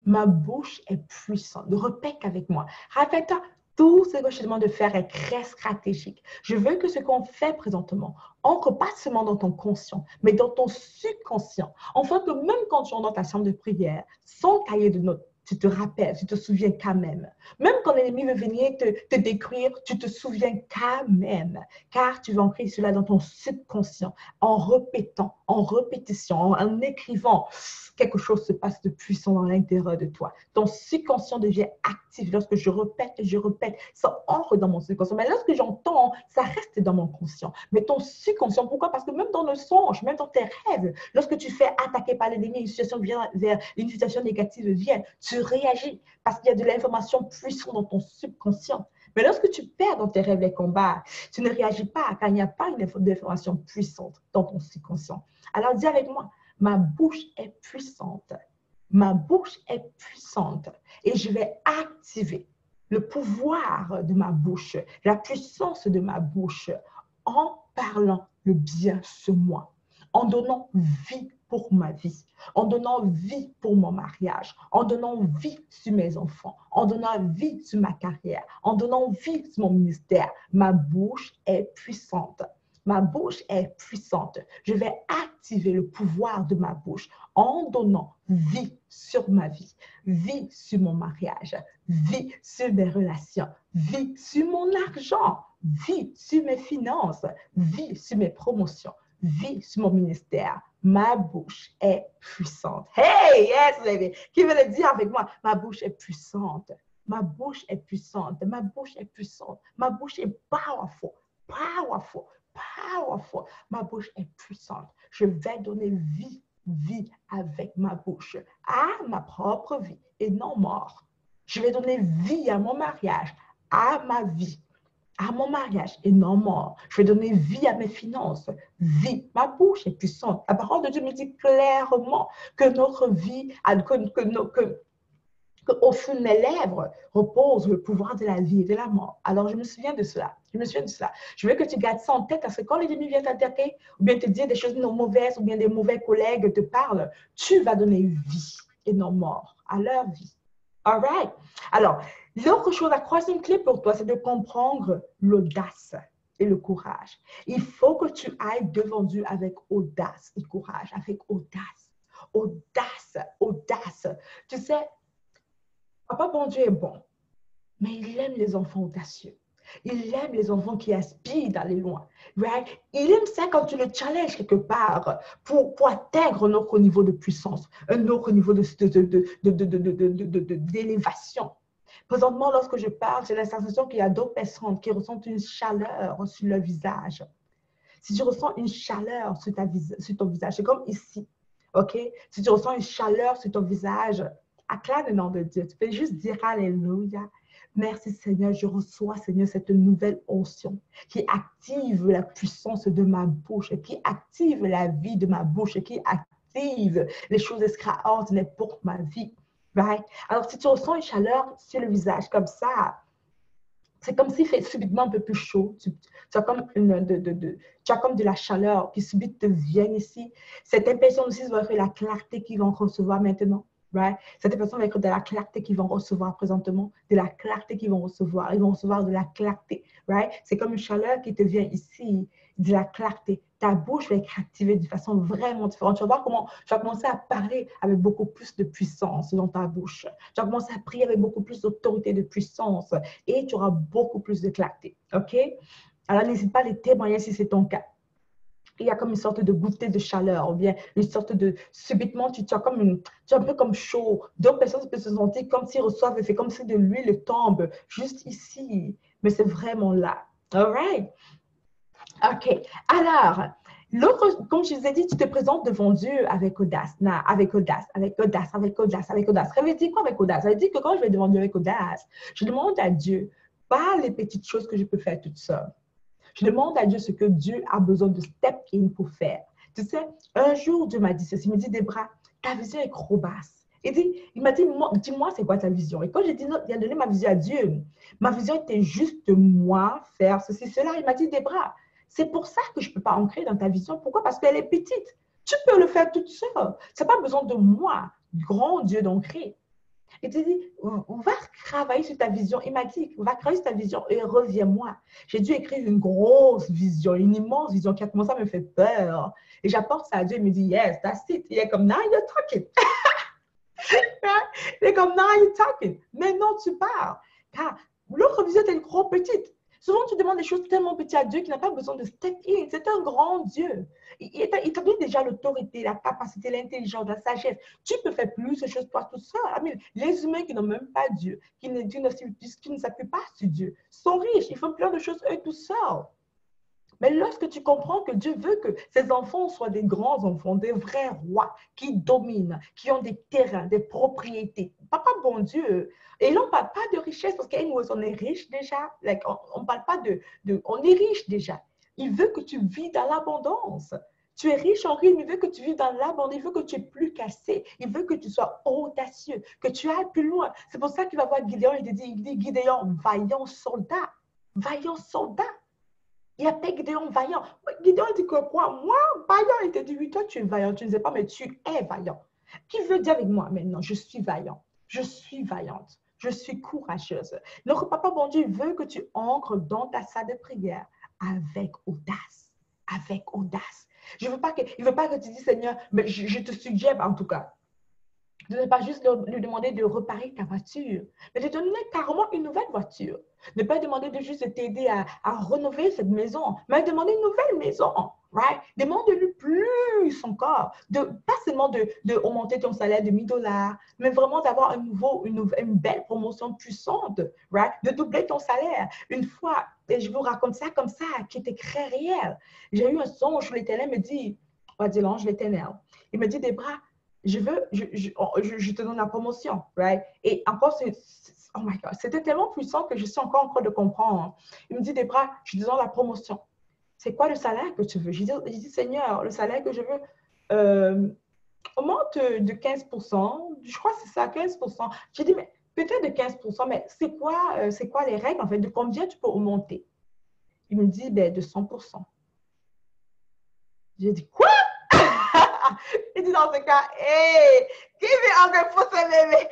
Ma bouche est puissante. Répète avec moi. Rappelle-toi, tout ce que je te demande de faire est très stratégique. Je veux que ce qu'on fait présentement entre pas seulement dans ton conscient, mais dans ton subconscient. En fait, que même quand tu es dans ta chambre de prière, sans cahier de notes, tu te rappelles, tu te souviens quand même. Même quand l'ennemi veut venir te décrire, tu te souviens quand même. Car tu vas ancrer cela dans ton subconscient, en répétant, en répétition, en écrivant. Quelque chose se passe de puissant dans l'intérieur de toi. Ton subconscient devient actif. Lorsque je répète, ça entre dans mon subconscient. Mais lorsque j'entends, ça reste dans mon conscient. Mais ton subconscient, pourquoi? Parce que même dans le songe, même dans tes rêves, lorsque tu fais attaquer par l'ennemi, une situation négative vient, tu réagis parce qu'il y a de l'information puissante dans ton subconscient. Mais lorsque tu perds dans tes rêves les combats, tu ne réagis pas car il n'y a pas d'information puissante dans ton subconscient. Alors dis avec moi, ma bouche est puissante. Ma bouche est puissante et je vais activer le pouvoir de ma bouche, la puissance de ma bouche en parlant le bien sur moi, en donnant vie pour ma vie, en donnant vie pour mon mariage, en donnant vie sur mes enfants, en donnant vie sur ma carrière, en donnant vie sur mon ministère. Ma bouche est puissante. Ma bouche est puissante. Je vais activer le pouvoir de ma bouche en donnant vie sur ma vie sur mon mariage, vie sur mes relations, vie sur mon argent, vie sur mes finances, vie sur mes promotions, vie sur mon ministère. Ma bouche est puissante. Hey, yes, baby. Qui veut le dire avec moi? Ma bouche est puissante. Ma bouche est puissante. Ma bouche est puissante. Ma bouche est powerful. Powerful. Powerful. Ma bouche est puissante. Je vais donner vie avec ma bouche à ma propre vie et non mort. Je vais donner vie à mon mariage, à ma vie, à mon mariage et non mort. Je vais donner vie à mes finances. Vie. Ma bouche est puissante. La parole de Dieu me dit clairement que notre vie, au fond de mes lèvres repose le pouvoir de la vie et de la mort. Alors, je me souviens de cela. Je veux que tu gardes ça en tête parce que quand l'ennemi vient t'attaquer ou bien te dire des choses non mauvaises ou bien des mauvais collègues te parlent, tu vas donner vie et non mort à leur vie. All right? Alors, l'autre chose, la troisième clé pour toi, c'est de comprendre l'audace et le courage. Il faut que tu ailles devant Dieu avec audace et courage, avec audace. Audace. Tu sais, Papa bon Dieu est bon, mais il aime les enfants audacieux. Il aime les enfants qui aspirent d'aller loin. Right? Il aime ça quand tu le challenges quelque part pour atteindre un autre niveau de puissance, un autre niveau d'élévation. Présentement, lorsque je parle, j'ai la sensation qu'il y a d'autres personnes qui ressentent une chaleur sur leur visage. Si tu ressens une chaleur sur ton visage, c'est comme ici. OK? Si tu ressens une chaleur sur ton visage, acclame le nom de Dieu. Tu peux juste dire Alléluia. Merci Seigneur, je reçois Seigneur cette nouvelle onction qui active la puissance de ma bouche, qui active la vie de ma bouche, qui active les choses extraordinaires pour ma vie. Right? Alors si tu ressens une chaleur sur le visage comme ça, c'est comme s'il fait subitement un peu plus chaud. Tu as comme de la chaleur qui subitement te vient ici. Cette impression aussi va être la clarté qu'ils vont recevoir maintenant. Right? Cette personne va être de la clarté qu'ils vont recevoir présentement, de la clarté qu'ils vont recevoir. Ils vont recevoir de la clarté. Right? C'est comme une chaleur qui te vient ici, de la clarté. Ta bouche va être activée de façon vraiment différente. Tu vas voir comment tu vas commencer à parler avec beaucoup plus de puissance dans ta bouche. Tu vas commencer à prier avec beaucoup plus d'autorité, de puissance et tu auras beaucoup plus de clarté. OK? Alors, n'hésite pas à les témoigner si c'est ton cas. Il y a comme une sorte de goûter de chaleur, ou bien une sorte de, subitement, tu es un peu comme chaud. D'autres personnes peuvent se sentir comme s'ils reçoivent, c'est comme si de l'huile tombe juste ici. Mais c'est vraiment là. All right? OK. Alors, l'autre, comme je vous ai dit, tu te présentes devant Dieu avec audace. Avec audace. Ça veut dire quoi avec audace? Ça veut dire que quand je vais devant Dieu avec audace, je demande à Dieu, pas les petites choses que je peux faire toute seule. Je demande à Dieu ce que Dieu a besoin de step in pour faire. Tu sais, un jour, Dieu m'a dit ceci. Il me dit, Debra, ta vision est trop basse. Il m'a dit, dis-moi, c'est quoi ta vision? Et quand j'ai dit non, il a donné ma vision à Dieu. Ma vision était juste de moi faire ceci, cela. Il m'a dit, Debra, c'est pour ça que je ne peux pas ancrer dans ta vision. Pourquoi? Parce qu'elle est petite. Tu peux le faire toute seule. Ce n'est pas besoin de moi, grand Dieu, d'ancrer. Il te dit, va travailler sur ta vision. Il m'a dit, va travailler sur ta vision et reviens-moi. J'ai dû écrire une grosse vision, une immense vision qui a commencé à me faire peur. Et j'apporte ça à Dieu. Il me dit, yes, that's it. Il est comme, now you're talking. Il est comme, now you're talking. Maintenant, tu parles. Car l'autre vision est trop petite. Souvent, tu demandes des choses tellement petites à Dieu qu'il n'a pas besoin de step in. C'est un grand Dieu. Il t'a donné déjà l'autorité, la capacité, l'intelligence, la sagesse. Tu peux faire plus de choses toi tout seul. Les humains qui n'ont même pas Dieu, qui ne s'appuient pas sur Dieu, sont riches. Ils font plein de choses eux tout seuls. Mais lorsque tu comprends que Dieu veut que ses enfants soient des grands enfants, des vrais rois qui dominent, qui ont des terrains, des propriétés. Papa, bon Dieu. Et là, on ne parle pas de richesse parce qu'on est riche déjà. On ne parle pas on est riche déjà. Il veut que tu vis dans l'abondance. Tu es riche en rythme, il veut que tu vives dans l'abondance, il veut que tu es plus cassé, il veut que tu sois audacieux, que tu ailles plus loin. C'est pour ça qu'il va voir Gideon, il dit Gideon, vaillant soldat, vaillant soldat. Il appelle Gideon vaillant. Gideon dit que quoi? Moi, vaillant. Il te dit, oui, toi, tu es vaillant. Tu ne sais pas, mais tu es vaillant. Qui veut dire avec moi maintenant, je suis vaillant. Je suis vaillante. Je suis courageuse. Notre papa, bon Dieu, veut que tu ancres dans ta salle de prière avec audace. Avec audace. Il ne veut pas que tu dises, Seigneur, mais je te suggère en tout cas, de ne pas juste lui demander de réparer ta voiture, mais de te donner carrément une nouvelle voiture. Ne pas demander de juste t'aider à rénover cette maison, mais demander une nouvelle maison. Right? Demande-lui plus encore. Pas seulement d'augmenter ton salaire de $1000, mais vraiment d'avoir une belle promotion puissante. Right? De doubler ton salaire. Une fois, et je vous raconte ça comme ça, qui était très réel. J'ai eu un songe où l'Éternel me dit, on va dire l'ange l'Éternel, il me dit, Debra, je te donne la promotion, right? Et encore, oh my God, c'était tellement puissant que je suis encore en train de comprendre. Il me dit, Debra, je te donne la promotion. C'est quoi le salaire que tu veux? Je dis, Seigneur, le salaire que je veux augmente de 15%. Je crois que c'est ça, 15%. J'ai dit, mais peut-être de 15%, mais c'est quoi les règles, en fait? De combien tu peux augmenter? Il me dit, ben, de 100%. J'ai dit, quoi? Il dit dans ce cas, hey, give me 100%, bébé.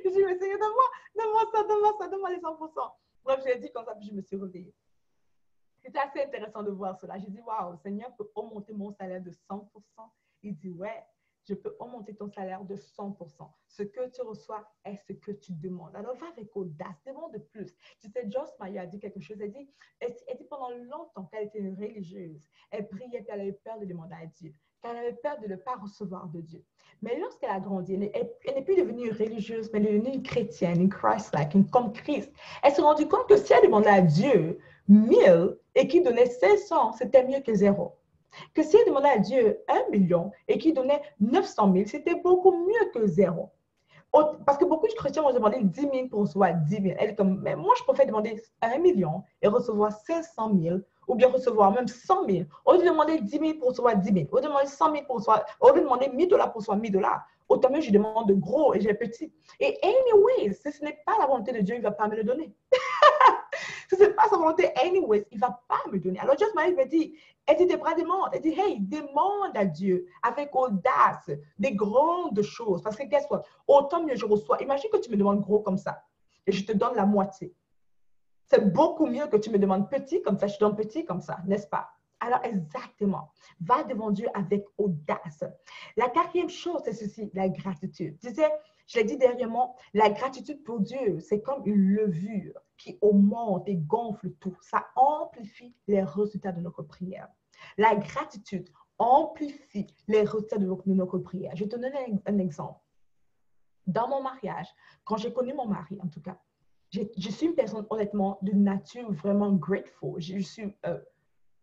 Je dis, mais Seigneur, donne-moi les 100%. Bref, je l'ai dit comme ça, puis je me suis réveillée. C'était assez intéressant de voir cela. J'ai dit, waouh, Seigneur peut augmenter mon salaire de 100%. Il dit, ouais, je peux augmenter ton salaire de 100%. Ce que tu reçois est ce que tu demandes. Alors, va avec audace, demande plus. Tu sais, Joyce Meyer a dit quelque chose. Elle dit pendant longtemps qu'elle était une religieuse, elle priait et elle avait peur de demander à Dieu. Elle avait peur de ne pas recevoir de Dieu. Mais lorsqu'elle a grandi, elle n'est plus devenue religieuse, mais elle est devenue une chrétienne, une Christ-like, comme Christ. Elle s'est rendue compte que si elle demandait à Dieu 1000 et qu'il donnait 500, c'était mieux que zéro. Que si elle demandait à Dieu 1 million et qu'il donnait 900 000, c'était beaucoup mieux que zéro. Parce que beaucoup de chrétiens vont demander 10 000 pour recevoir 10 000. Elle est comme, mais moi, je préfère demander 1 million et recevoir 500 000 ou bien recevoir même 100 000. Au lieu de demander 10 000 pour recevoir 10 000, au lieu de demander 100 000 pour recevoir, au lieu de demander 1 000 $ pour recevoir 1 000 $, autant mieux je demande de gros et j'ai petit. Et anyway, si ce n'est pas la volonté de Dieu, il ne va pas me le donner. Si ce n'est pas sa volonté, anyways, il ne va pas me donner. Alors, Joyce Meyer me dit, elle dit des bras demande. Elle dit, hey, demande à Dieu avec audace des grandes choses. Parce que, guess what? Autant mieux je reçois. Imagine que tu me demandes gros comme ça et je te donne la moitié. C'est beaucoup mieux que tu me demandes petit comme ça, je te donne petit comme ça, n'est-ce pas? Alors, exactement. Va devant Dieu avec audace. La quatrième chose, c'est ceci, la gratitude. Je l'ai dit dernièrement, la gratitude pour Dieu, c'est comme une levure qui augmente et gonfle tout. Ça amplifie les résultats de notre prière. La gratitude amplifie les résultats de notre prière. Je vais te donner un exemple. Dans mon mariage, quand j'ai connu mon mari, en tout cas, je suis une personne, honnêtement, de nature vraiment grateful.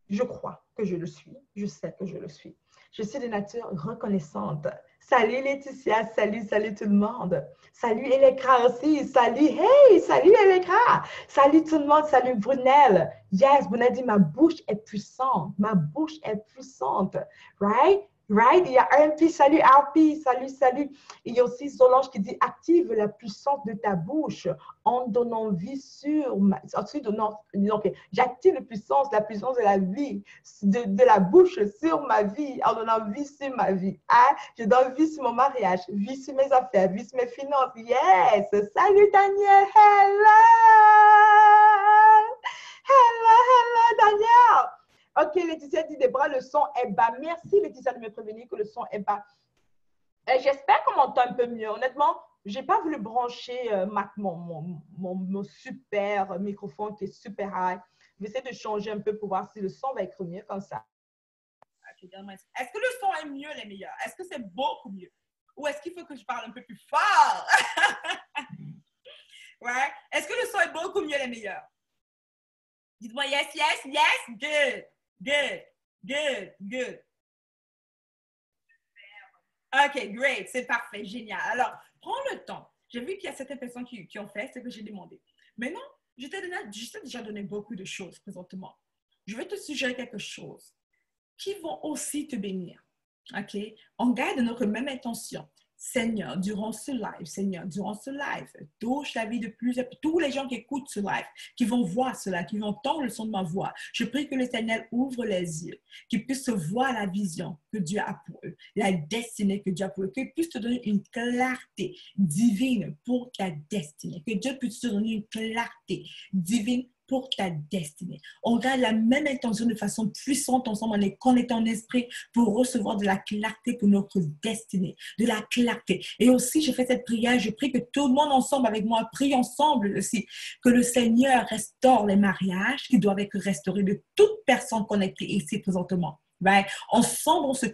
Je crois que je le suis. Je sais que je le suis. Je suis de nature reconnaissante. Salut Laetitia, salut tout le monde. Salut Elekra aussi, salut, hey, salut Elekra. Salut tout le monde, salut Brunel. Yes, Brunel dit, ma bouche est puissante, right? Right? Il y a RP, salut RP, salut, salut. Il y a aussi Solange qui dit active la puissance de ta bouche en donnant vie sur ma. Ensuite, ok, j'active la puissance de la vie, de la bouche sur ma vie, en donnant vie sur ma vie. Ah, je donne vie sur mon mariage, vie sur mes affaires, vie sur mes finances. Yes! Salut Daniel! Hello! Hello, hello Daniel! Ok, Laetitia dit des bras, le son est bas. Merci Laetitia de me prévenir que le son est bas. J'espère qu'on m'entend un peu mieux. Honnêtement, je n'ai pas voulu brancher mon super microphone qui est super high. Je vais essayer de changer un peu pour voir si le son va être mieux comme ça. Est-ce que le son est mieux, les meilleurs? Est-ce que c'est beaucoup mieux? Ou est-ce qu'il faut que je parle un peu plus fort? Ouais. Est-ce que le son est beaucoup mieux, les meilleurs? Dites-moi yes, yes, yes. Good, good, good, good. OK, great. C'est parfait. Génial. Alors, prends le temps. J'ai vu qu'il y a certaines personnes qui ont fait ce que j'ai demandé. Maintenant, je t'ai déjà donné beaucoup de choses présentement. Je vais te suggérer quelque chose qui vont aussi te bénir. OK? On garde notre même intention. Seigneur, durant ce live, touche la vie de tous les gens qui écoutent ce live, qui vont voir cela, qui vont entendre le son de ma voix. Je prie que l'Éternel ouvre les yeux, qu'ils puissent voir la vision que Dieu a pour eux, la destinée que Dieu a pour eux, qu'il puisse te donner une clarté divine pour ta destinée, que Dieu puisse te donner une clarté divine pour ta destinée. On garde la même intention de façon puissante ensemble, on est connecté en esprit pour recevoir de la clarté pour notre destinée, de la clarté. Et aussi, je fais cette prière, je prie que tout le monde ensemble avec moi prie ensemble aussi, que le Seigneur restaure les mariages qui doivent être restaurés de toute personne connectée ici présentement. Right? Ensemble, on se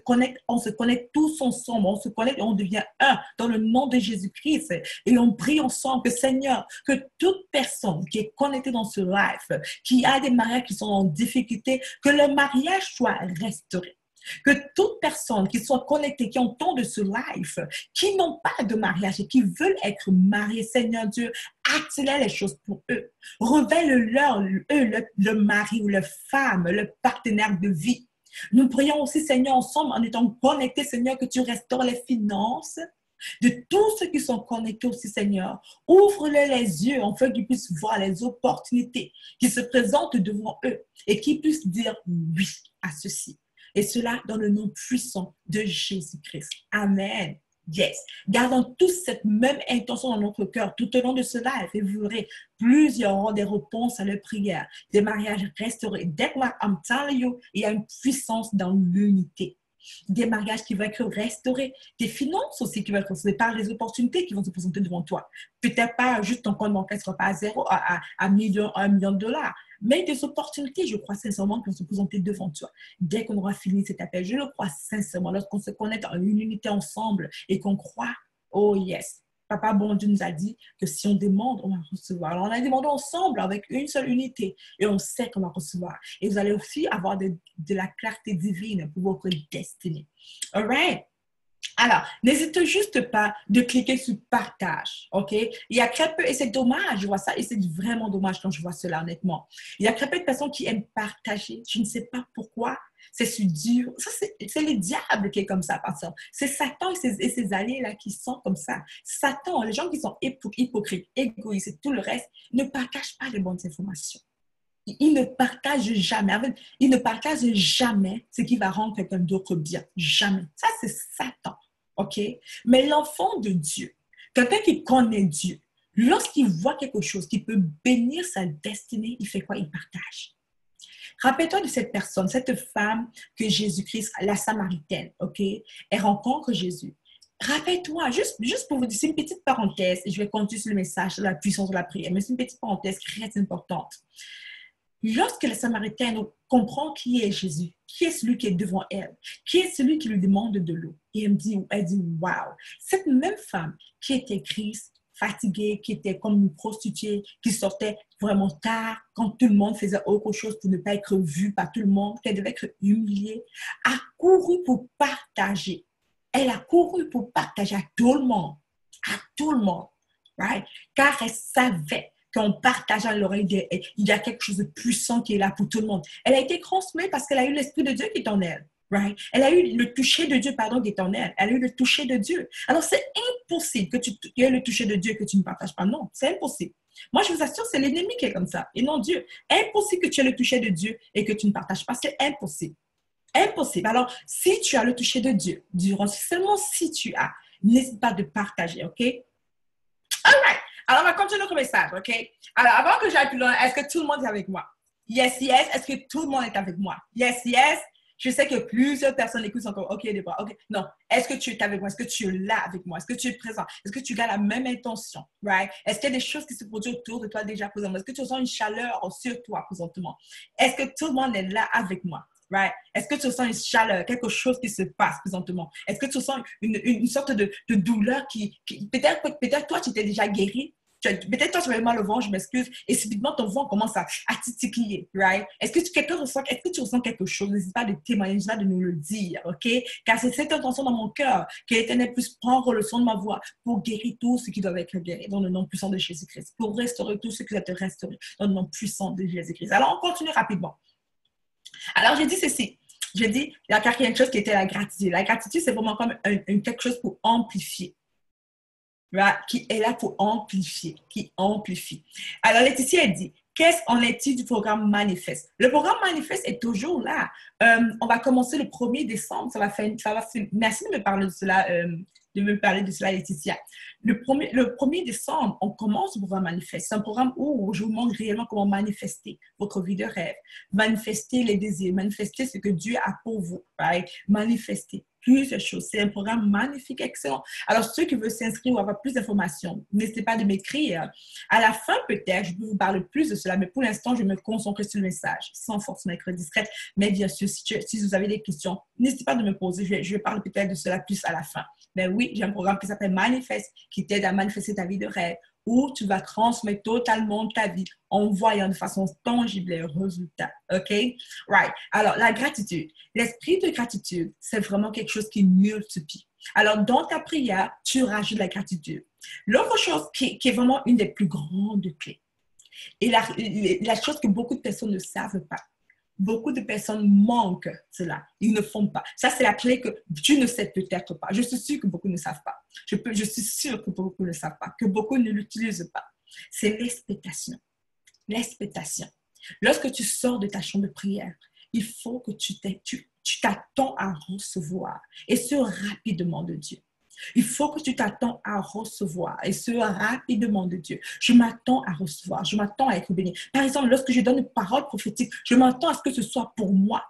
connecte tous ensemble, on se connecte et on devient un dans le nom de Jésus-Christ. Et on prie ensemble que Seigneur, que toute personne qui est connectée dans ce live, qui a des mariages qui sont en difficulté, que le mariage soit restauré. Que toute personne qui soit connectée, qui entend de ce live, qui n'ont pas de mariage et qui veulent être mariés, Seigneur Dieu, accélère les choses pour eux. Révèle-leur, le mari ou la femme, le partenaire de vie. Nous prions aussi, Seigneur, ensemble, en étant connectés, Seigneur, que tu restaures les finances de tous ceux qui sont connectés aussi, Seigneur. Ouvre-les les yeux, afin qu'ils puissent voir les opportunités qui se présentent devant eux et qu'ils puissent dire oui à ceci. Et cela dans le nom puissant de Jésus-Christ. Amen. Yes. Gardons tous cette même intention dans notre cœur tout au long de cela. Et vous verrez, plusieurs auront des réponses à leurs prières, des mariages restaurés. I'm telling you, il y a une puissance dans l'unité. Des mariages qui vont être restaurés, des finances aussi qui vont être restaurées par les opportunités qui vont se présenter devant toi. Peut-être pas juste ton compte bancaire ne sera pas à zéro, à $1 million, mais des opportunités, je crois sincèrement, qui vont se présenter devant toi. Dès qu'on aura fini cet appel, je le crois sincèrement, lorsqu'on se connecte en une unité ensemble et qu'on croit, oh yes, Papa bon Dieu nous a dit que si on demande, on va recevoir. Alors, on a demandé ensemble avec une seule unité et on sait qu'on va recevoir. Et vous allez aussi avoir de la clarté divine pour votre destinée. All right? Alors, n'hésite juste pas de cliquer sur partage, ok? Il y a très peu, et c'est dommage, je vois ça, et c'est vraiment dommage quand je vois cela, honnêtement. Il y a très peu de personnes qui aiment partager, je ne sais pas pourquoi, c'est si dur. Ça, c'est le diable qui est comme ça, parce que c'est Satan et ses alliés-là qui sont comme ça. Satan, les gens qui sont hypocrites, égoïstes et tout le reste, ne partagent pas les bonnes informations. Il ne partage jamais. Il ne partage jamais ce qui va rendre quelqu'un d'autre bien. Jamais. Ça, c'est Satan. OK? Mais l'enfant de Dieu, quelqu'un qui connaît Dieu, lorsqu'il voit quelque chose qui peut bénir sa destinée, il fait quoi? Il partage. Rappelle-toi de cette personne, cette femme que Jésus-Christ, la Samaritaine, OK? Elle rencontre Jésus. Rappelle-toi, juste pour vous dire, c'est une petite parenthèse, et je vais continuer sur le message de la puissance de la prière, mais c'est une petite parenthèse très importante. Lorsque la Samaritaine comprend qui est Jésus, qui est celui qui est devant elle, qui est celui qui lui demande de l'eau, et elle dit, wow, cette même femme qui était grise, fatiguée, qui était comme une prostituée, qui sortait vraiment tard, quand tout le monde faisait autre chose pour ne pas être vue par tout le monde, qu'elle devait être humiliée, a couru pour partager. Elle a couru pour partager à tout le monde, right? Car elle savait qu'en partageant l'oreille, il y a quelque chose de puissant qui est là pour tout le monde. Elle a été transmise parce qu'elle a eu l'Esprit de Dieu qui est en elle. Right? Elle a eu le toucher de Dieu, pardon, d'Éternel. Elle a eu le toucher de Dieu. Alors, c'est impossible que tu aies le toucher de Dieu et que tu ne partages pas. Non, c'est impossible. Moi, je vous assure, c'est l'ennemi qui est comme ça, et non Dieu. Impossible que tu aies le toucher de Dieu et que tu ne partages pas. C'est impossible. Impossible. Alors, si tu as le toucher de Dieu, seulement si tu as, n'hésite pas de partager, OK? All right. Alors, on va continuer notre message, OK? Alors, avant que j'aille plus loin, est-ce que tout le monde est avec moi? Yes, yes. Est-ce que tout le monde est avec moi? Yes, yes. Je sais que plusieurs personnes écoutent encore. OK, Déborah. OK. Non. Est-ce que tu es avec moi? Est-ce que tu es là avec moi? Est-ce que tu es présent? Est-ce que tu gardes la même intention? Right? Est-ce qu'il y a des choses qui se produisent autour de toi déjà présentement? Est-ce que tu ressens une chaleur sur toi présentement? Est-ce que tout le monde est là avec moi? Right? Est-ce que tu ressens une chaleur, quelque chose qui se passe présentement? Est-ce que tu ressens une sorte de douleur peut-être toi, tu t'es déjà guéri? Peut-être toi, tu avais mal au ventre, je m'excuse, et subitement, ton ventre commence à titiller, right? Est-ce que tu ressens quelque chose? N'hésite pas de témoigner, n'hésite pas de nous le dire, OK? Car c'est cette intention dans mon cœur que l'Éternel puisse prendre le son de ma voix pour guérir tout ce qui doit être guéri dans le nom puissant de Jésus-Christ, pour restaurer tout ce qui doit être restauré dans le nom puissant de Jésus-Christ. Alors, on continue rapidement. Alors, j'ai dit ceci. J'ai dit, il y a quelque chose qui était la gratitude. La gratitude, c'est vraiment comme quelque chose pour amplifier. Right? Qui est là pour amplifier, qui amplifie. Alors, Laetitia, elle dit, qu'est-ce qu'en est-il du programme Manifeste? Le programme Manifeste est toujours là. On va commencer le 1er décembre. Merci de me parler de cela, Laetitia. Le 1er décembre, on commence le programme Manifeste. C'est un programme où je vous montre réellement comment manifester votre vie de rêve, manifester les désirs, manifester ce que Dieu a pour vous, right? Manifester plusieurs choses. C'est un programme magnifique, excellent. Alors, ceux qui veulent s'inscrire ou avoir plus d'informations, n'hésitez pas de m'écrire. À la fin, peut-être, je peux vous parler plus de cela, mais pour l'instant, je me concentre sur le message, sans forcément être discrète. Mais bien sûr, si vous avez des questions, n'hésitez pas de me poser. Je vais parler peut-être de cela plus à la fin. Mais oui, j'ai un programme qui s'appelle Manifeste, qui t'aide à manifester ta vie de rêve, où tu vas transmettre totalement ta vie en voyant de façon tangible les résultats. OK? Right. Alors, la gratitude. L'esprit de gratitude, c'est vraiment quelque chose qui multiplie. Alors, dans ta prière, tu rajoutes la gratitude. L'autre chose qui est vraiment une des plus grandes clés, et la chose que beaucoup de personnes ne savent pas, beaucoup de personnes manquent cela. Ils ne font pas. Ça, c'est la clé que tu ne sais peut-être pas. Je suis sûre que beaucoup ne savent pas. Je suis sûre que beaucoup ne savent pas, que beaucoup ne l'utilisent pas. C'est l'expectation. L'expectation. Lorsque tu sors de ta chambre de prière, il faut que tu t'attends à recevoir, et ce rapidement de Dieu. Il faut que tu t'attends à recevoir, et ce rapidement de Dieu. Je m'attends à recevoir, je m'attends à être béni. Par exemple, lorsque je donne une parole prophétique, je m'attends à ce que ce soit pour moi.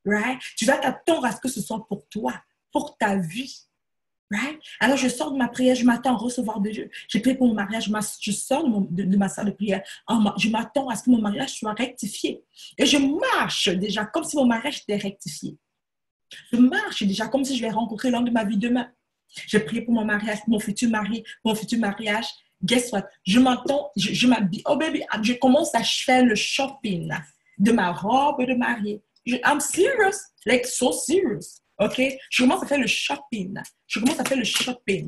Right? Tu vas t'attendre à ce que ce soit pour toi, pour ta vie. Right? Alors, je sors de ma prière, je m'attends à recevoir de Dieu. J'ai prié pour mon mariage, je sors de ma salle de prière. Je m'attends à ce que mon mariage soit rectifié. Et je marche déjà comme si mon mariage était rectifié. Je marche déjà comme si je vais rencontrer l'homme de ma vie demain. J'ai prié pour mon mariage, pour mon futur mari, pour mon futur mariage. Guess what? Je m'attends, je m'habille. Oh baby, je commence à faire le shopping de ma robe de mariée. I'm serious, like so serious. OK? Je commence à faire le shopping. Je commence à faire le shopping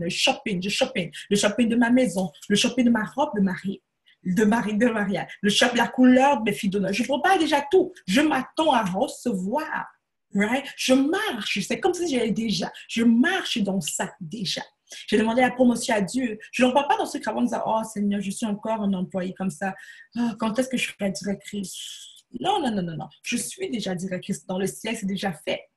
de ma maison, le shopping de ma robe de mariée, de mariage, la couleur de mes filles d'honneur. Je prépare déjà tout. Je m'attends à recevoir. Right? Je marche, c'est comme si j'avais déjà. Je marche dans ça déjà. J'ai demandé la promotion à Dieu. Je n'en parle pas dans ce cravant en disant, oh Seigneur, je suis encore un employé comme ça. Oh, quand est-ce que je serai directrice? Non. Je suis déjà directrice. Dans le ciel, c'est déjà fait.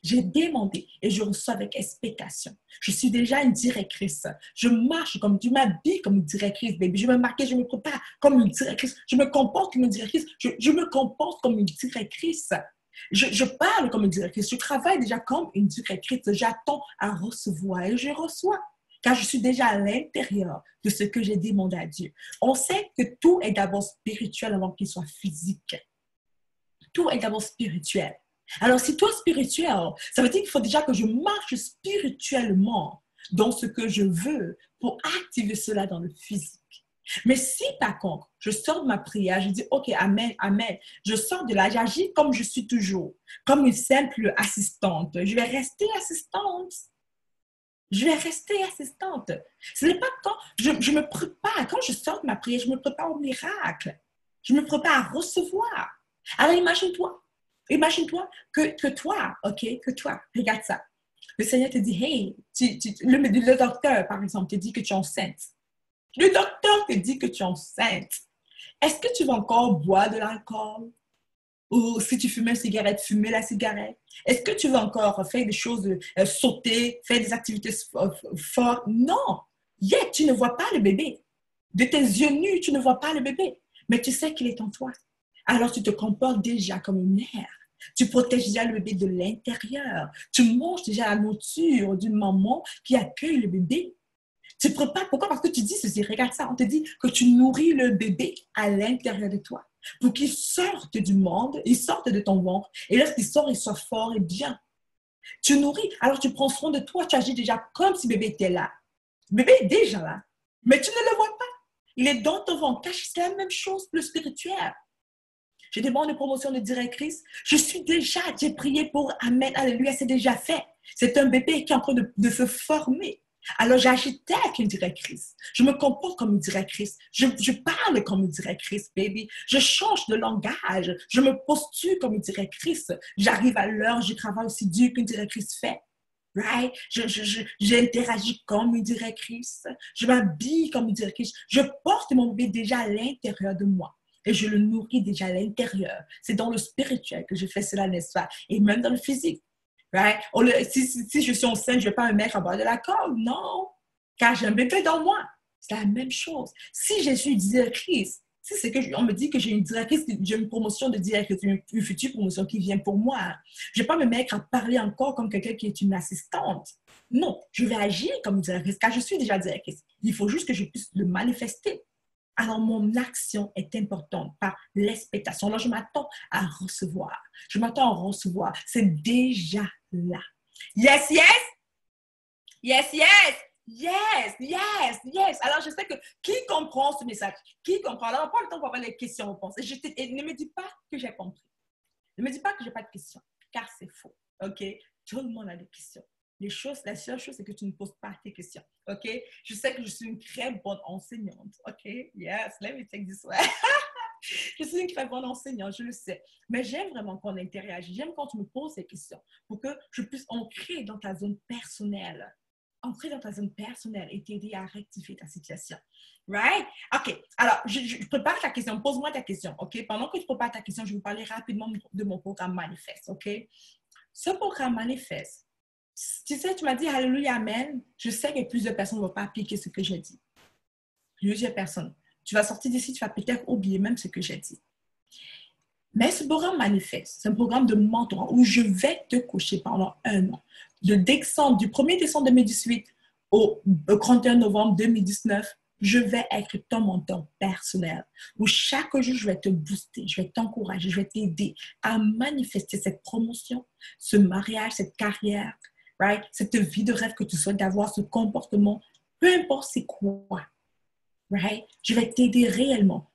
J'ai demandé et je reçois avec expectation. Je suis déjà une directrice. Je marche comme tu m'habilles comme une directrice, baby. Je me maquille, je me prépare comme une directrice. Je me comporte comme une directrice. Je me comporte comme une directrice. Je parle comme une directrice, je travaille déjà comme une directrice, j'attends à recevoir et je reçois, car je suis déjà à l'intérieur de ce que j'ai demandé à Dieu. On sait que tout est d'abord spirituel avant qu'il soit physique. Tout est d'abord spirituel. Alors, si toi spirituel, ça veut dire qu'il faut déjà que je marche spirituellement dans ce que je veux pour activer cela dans le physique. Mais si, par contre, je sors de ma prière, je dis, OK, amen, amen. Je sors de là, j'agis comme je suis toujours, comme une simple assistante. Je vais rester assistante. Je vais rester assistante. Ce n'est pas quand je me prépare, quand je sors de ma prière, je me prépare au miracle. Je me prépare à recevoir. Alors, imagine-toi, Imagine-toi que toi, OK, que toi, regarde ça. Le Seigneur te dit, hey, le docteur, par exemple, te dit que tu es enceinte. Le docteur te dit que tu es enceinte. Est-ce que tu vas encore boire de l'alcool? Ou si tu fumais une cigarette, fumer la cigarette? Est-ce que tu vas encore faire des choses, sauter, faire des activités fortes? Non. Tu ne vois pas le bébé. De tes yeux nus, tu ne vois pas le bébé. Mais tu sais qu'il est en toi. Alors tu te comportes déjà comme une mère. Tu protèges déjà le bébé de l'intérieur. Tu manges déjà la nourriture d'une maman qui accueille le bébé. Tu prépares. Pourquoi? Parce que tu dis ceci. Regarde ça. On te dit que tu nourris le bébé à l'intérieur de toi pour qu'il sorte du monde, il sorte de ton ventre. Et lorsqu'il sort, il soit fort et bien. Tu nourris. Alors tu prends soin de toi. Tu agis déjà comme si le bébé était là. Le bébé est déjà là. Mais tu ne le vois pas. Il est dans ton ventre. C'est la même chose pour le spirituel. Je demande une promotion de directrice. J'ai prié pour Amen, Alléluia, c'est déjà fait. C'est un bébé qui est en train de se former. Alors, j'agis tel qu'une directrice. Je me comporte comme une directrice. Je parle comme une directrice, baby. Je change de langage. Je me postule comme une directrice. J'arrive à l'heure. Je travaille aussi dur qu'une directrice fait. Right? J'interagis comme une directrice. Je m'habille comme une directrice. Je porte mon bébé déjà à l'intérieur de moi. Et je le nourris déjà à l'intérieur. C'est dans le spirituel que je fais cela, n'est-ce pas? Et même dans le physique. Right? Si je suis enceinte, je ne vais pas me mettre à boire de l'alcool. Non. Car j'ai un bébé dans moi. C'est la même chose. Si je suis directrice, on me dit que j'ai une directrice, j'ai une promotion de directrice, une future promotion qui vient pour moi. Je ne vais pas me mettre à parler encore comme quelqu'un qui est une assistante. Non, je vais agir comme une directrice, car je suis déjà directrice. Il faut juste que je puisse le manifester. Alors, mon action est importante par l'expectation. Alors, je m'attends à recevoir. Je m'attends à recevoir. C'est déjà là. Yes, yes! Yes, yes! Yes, yes, yes. Alors, je sais que qui comprend ce message? Qui comprend? Alors, on prend le temps pour avoir les questions-réponses. Et ne me dis pas que j'ai compris. Ne me dis pas que je n'ai pas de questions, car c'est faux. OK? Tout le monde a des questions. La seule chose, c'est que tu ne poses pas tes questions. OK? Je sais que je suis une très bonne enseignante. OK? Yes, let me take this way. Je suis une très bonne enseignante, je le sais. Mais j'aime vraiment qu'on interagisse. J'aime quand tu me poses ces questions pour que je puisse entrer dans ta zone personnelle. Entrer dans ta zone personnelle et t'aider à rectifier ta situation. Right? OK. Alors, je prépare ta question. Pose-moi ta question. OK? Pendant que je prépare ta question, je vais vous parler rapidement de mon programme Manifeste. OK? Ce programme Manifeste, tu sais, tu m'as dit Alléluia, Amen. Je sais que plusieurs personnes ne vont pas appliquer ce que j'ai dit. Plusieurs personnes. Tu vas sortir d'ici, tu vas peut-être oublier même ce que j'ai dit. Mais ce programme Manifeste, c'est un programme de mentorat où je vais te coacher pendant 1 an. Du 1er décembre 2018 au 31 novembre 2019, je vais être ton mentor personnel. Où chaque jour, je vais te booster, je vais t'encourager, je vais t'aider à manifester cette promotion, ce mariage, cette carrière, right? Cette vie de rêve que tu souhaites avoir, ce comportement, peu importe c'est quoi. Right? Je vais t'aider réellement,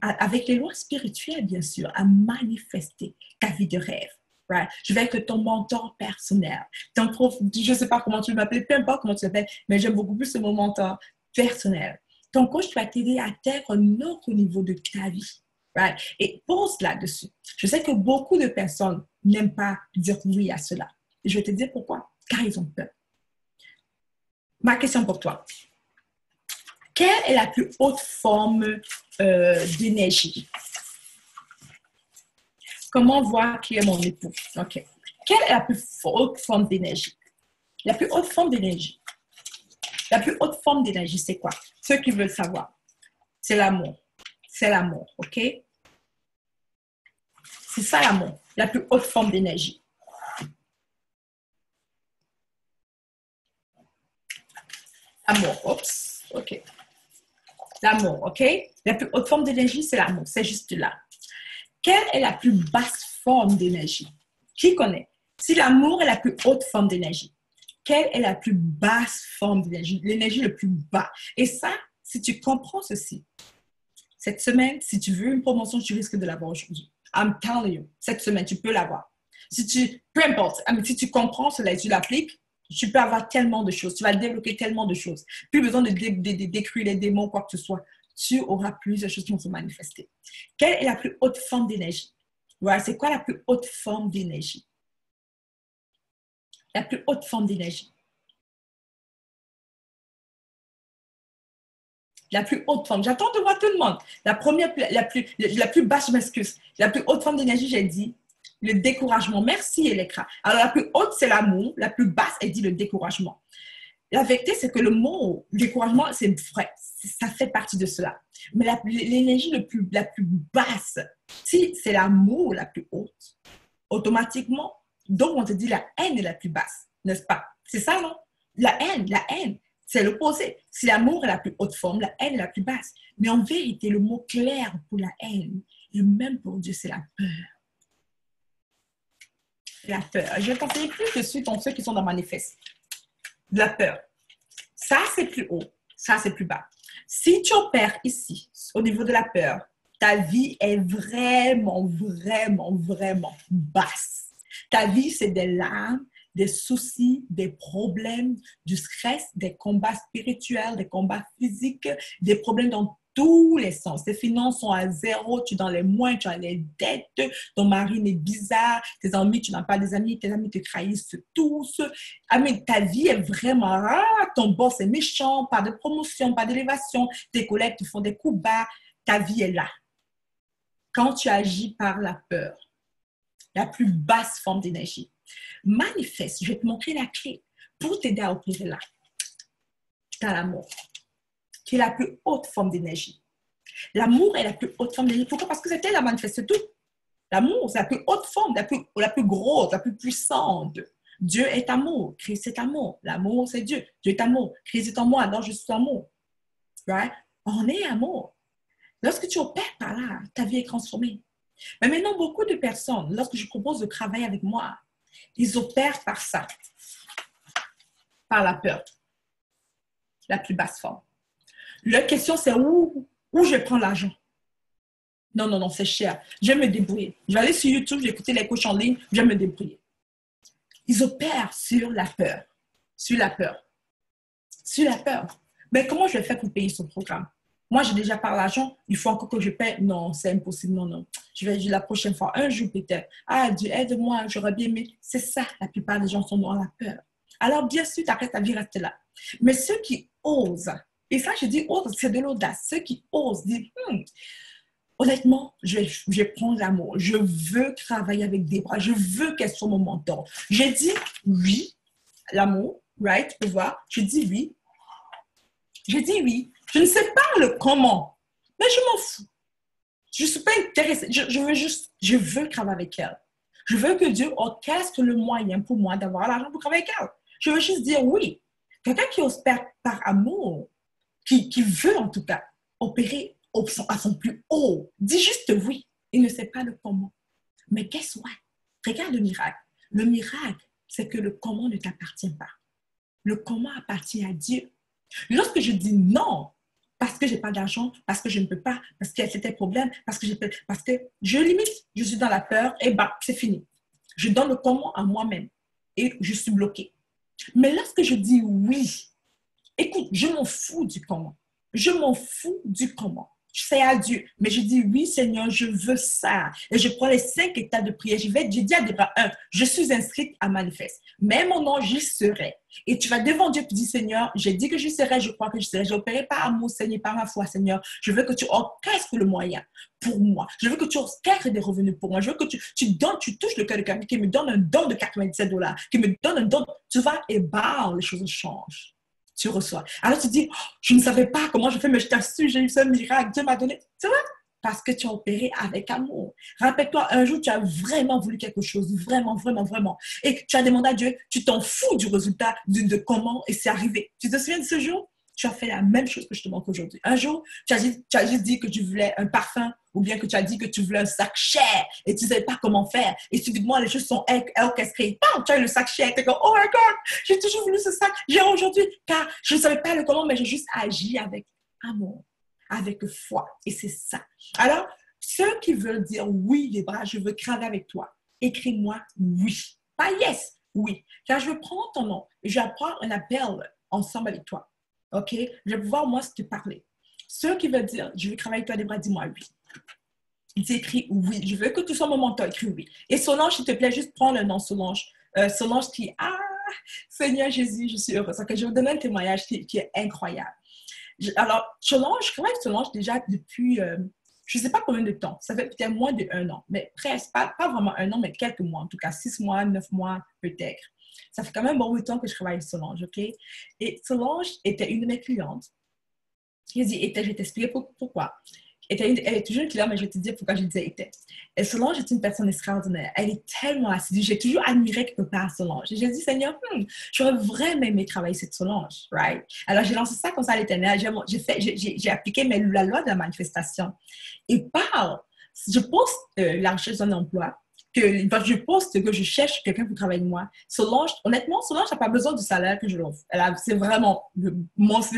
avec les lois spirituelles, bien sûr, à manifester ta vie de rêve. Right? Je vais être ton mentor personnel. Ton prof, je ne sais pas comment tu m'appelles, peu importe comment tu m'appelles, mais j'aime beaucoup plus ce mot mentor personnel. Ton coach va t'aider à atteindre un autre niveau de ta vie. Right? Et pose là-dessus. Je sais que beaucoup de personnes n'aiment pas dire oui à cela. Et je vais te dire pourquoi. Car ils ont peur. Ma question pour toi. Quelle est la plus haute forme d'énergie? Comment voir qui est mon époux? OK. Quelle est la plus haute forme d'énergie? La plus haute forme d'énergie. La plus haute forme d'énergie, c'est quoi? Ceux qui veulent savoir. C'est l'amour. C'est l'amour, OK? C'est ça l'amour. La plus haute forme d'énergie. L'amour. Oups. OK. L'amour, OK? La plus haute forme d'énergie, c'est l'amour. C'est juste là. Quelle est la plus basse forme d'énergie? Qui connaît? Si l'amour est la plus haute forme d'énergie, quelle est la plus basse forme d'énergie? L'énergie le plus bas. Et ça, si tu comprends ceci, cette semaine, si tu veux une promotion, tu risques de l'avoir aujourd'hui. I'm telling you, cette semaine, tu peux l'avoir. Peu importe, si tu comprends cela et tu l'appliques, tu peux avoir tellement de choses. Tu vas débloquer tellement de choses. Plus besoin de décrire les démons, quoi que ce soit. Tu auras plusieurs choses qui vont se manifester. Quelle est la plus haute forme d'énergie? Ouais, c'est quoi la plus haute forme d'énergie? La plus haute forme d'énergie. La plus haute forme. J'attends de voir tout le monde. La première, la plus basse, je m'excuse. La plus haute forme d'énergie, j'ai dit le découragement. Merci, Elektra. Alors, la plus haute, c'est l'amour. La plus basse, elle dit le découragement. La vérité, c'est que le mot découragement, c'est vrai. Ça fait partie de cela. Mais l'énergie la plus basse, si c'est l'amour la plus haute, automatiquement, donc on te dit la haine est la plus basse, n'est-ce pas? C'est ça, non? La haine, c'est l'opposé. Si l'amour est la plus haute forme, la haine est la plus basse. Mais en vérité, le mot clair pour la haine, et même pour Dieu, c'est la peur. La peur. Je vais conseiller plus de suite en ceux qui sont dans Manifeste. De la peur. Ça, c'est plus haut. Ça, c'est plus bas. Si tu opères ici, au niveau de la peur, ta vie est vraiment, vraiment, vraiment basse. Ta vie, c'est des larmes, des soucis, des problèmes, du stress, des combats spirituels, des combats physiques, des problèmes dans tous les sens. Tes finances sont à zéro, tu es dans les moins, tu as les dettes, ton mari est bizarre, tes amis, tu n'as pas des amis, tes amis te trahissent tous. Ah, mais ta vie est vraiment, ton boss est méchant, pas de promotion, pas d'élévation, tes collègues te font des coups bas, ta vie est là. Quand tu agis par la peur, la plus basse forme d'énergie, manifeste, je vais te montrer la clé pour t'aider à opérer là. Tu as l'amour, qui est la plus haute forme d'énergie. L'amour est la plus haute forme d'énergie. Pourquoi? Parce que c'était la manifeste, c'est tout. L'amour, c'est la plus haute forme, la plus grosse, la plus puissante. Dieu est amour, Christ est amour. L'amour, c'est Dieu. Dieu est amour. Christ est en moi, alors je suis amour. Right? On est amour. Lorsque tu opères par là, ta vie est transformée. Mais maintenant, beaucoup de personnes, lorsque je propose de travailler avec moi, ils opèrent par ça, par la peur, la plus basse forme. La question, c'est où je prends l'argent? Non, non, non, c'est cher. Je vais me débrouiller. Je vais aller sur YouTube, je vais écouter les coachs en ligne, je vais me débrouiller. Ils opèrent sur la peur. Sur la peur. Sur la peur. Mais comment je vais faire pour payer ce programme? Moi, j'ai déjà par l'argent, il faut encore que je paie. Non, c'est impossible. Non, non. Je vais la prochaine fois, un jour peut-être. Ah, Dieu, aide-moi, j'aurais bien aimé. C'est ça, la plupart des gens sont dans la peur. Alors, bien sûr, ta vie reste là. Mais ceux qui osent, et ça, je dis osent, c'est de l'audace. Ceux qui osent dire, honnêtement, je vais prendre l'amour. Je veux travailler avec Débra. Je veux qu'elle soit mon mentor. J'ai dit oui, l'amour, right? Tu peux voir. Je dis oui. Je dis oui. Je ne sais pas le comment, mais je m'en fous. Je ne suis pas intéressée. Je veux travailler avec elle. Je veux que Dieu orchestre le moyen pour moi d'avoir l'argent pour travailler avec elle. Je veux juste dire oui. Quelqu'un qui opère par amour, qui veut en tout cas opérer à son plus haut, dit juste oui. Il ne sait pas le comment. Mais guess what? Regarde le miracle. Le miracle, c'est que le comment ne t'appartient pas. Le comment appartient à Dieu. Lorsque je dis non, parce que je n'ai pas d'argent, parce que je ne peux pas, parce qu'il y a certains problèmes, parce que je limite, je suis dans la peur, et bah, c'est fini. Je donne le comment à moi-même et je suis bloquée. Mais lorsque je dis oui, écoute, je m'en fous du comment. Je m'en fous du comment. C'est à Dieu. Mais je dis, oui, Seigneur, je veux ça. Et je prends les 5 étapes de prière. Je dis à Débra, 1, je suis inscrite à Manifeste. Mais mon nom, j'y serai. Et tu vas devant Dieu, tu dis, Seigneur, j'ai dit que j'y serai, je crois que j'y serai. J'ai opéré par amour, Seigneur, par ma foi, Seigneur. Je veux que tu orchestres le moyen pour moi. Je veux que tu orchestres des revenus pour moi. Je veux que tu touches le cœur de quelqu'un qui me donne un don de $97, qui me donne un don. Tu vas et les choses changent. Tu reçois. Alors tu dis, je ne savais pas comment je fais, mais je t'assure, j'ai eu ce miracle, Dieu m'a donné. Tu vois? Parce que tu as opéré avec amour. Rappelle-toi, un jour, tu as vraiment voulu quelque chose, vraiment, vraiment, vraiment. Et tu as demandé à Dieu, tu t'en fous du résultat, de comment, et c'est arrivé. Tu te souviens de ce jour? Tu as fait la même chose que je te montre aujourd'hui. Un jour, tu as juste dit que tu voulais un parfum, ou bien que tu as dit que tu voulais un sac cher, et tu ne savais pas comment faire. Et subitement, les choses sont orchestrées. Tu as eu le sac cher, tu es comme, oh my God, j'ai toujours voulu ce sac, j'ai aujourd'hui, car je ne savais pas le comment, mais j'ai juste agi avec amour, avec foi. Et c'est ça. Alors, ceux qui veulent dire, oui, Débra, je veux travailler avec toi, écris-moi oui. Pas yes, oui. Car je vais prendre ton nom, et je vais prendre un appel ensemble avec toi. OK? Je vais pouvoir, moi, te parler. Ceux qui veulent dire, je vais travailler avec toi, Débra, dis-moi oui. Dis écris oui. Je veux que tu sois mon mentor. Écris oui. Et Solange, s'il te plaît, juste prends le nom Solange. Solange qui, Seigneur Jésus, je suis heureuse. Okay, je vais vous donner un témoignage qui est incroyable. Alors, Solange, je travaille avec Solange déjà depuis, je ne sais pas combien de temps. Ça fait peut-être moins d'1 an, mais presque, pas vraiment 1 an, mais quelques mois, en tout cas 6 mois, 9 mois peut-être. Ça fait quand même bon bout de temps que je travaille avec Solange, OK? Et Solange était une de mes clientes. Je vais t'expliquer pourquoi. Elle est toujours une cliente, mais je vais te dire pourquoi je disais était. Et Solange est une personne extraordinaire. Elle est tellement assidue. J'ai toujours admiré quelque part Solange. Et j'ai dit, Seigneur, j'aurais vraiment aimé travailler cette Solange, right? Alors, j'ai lancé ça comme ça à l'Éternel. J'ai appliqué la loi de la manifestation. Et je poste la recherche d'un emploi. Je poste que je cherche quelqu'un pour travailler avec moi. Solange, honnêtement, Solange n'a pas besoin du salaire que je l'offre. C'est vraiment, le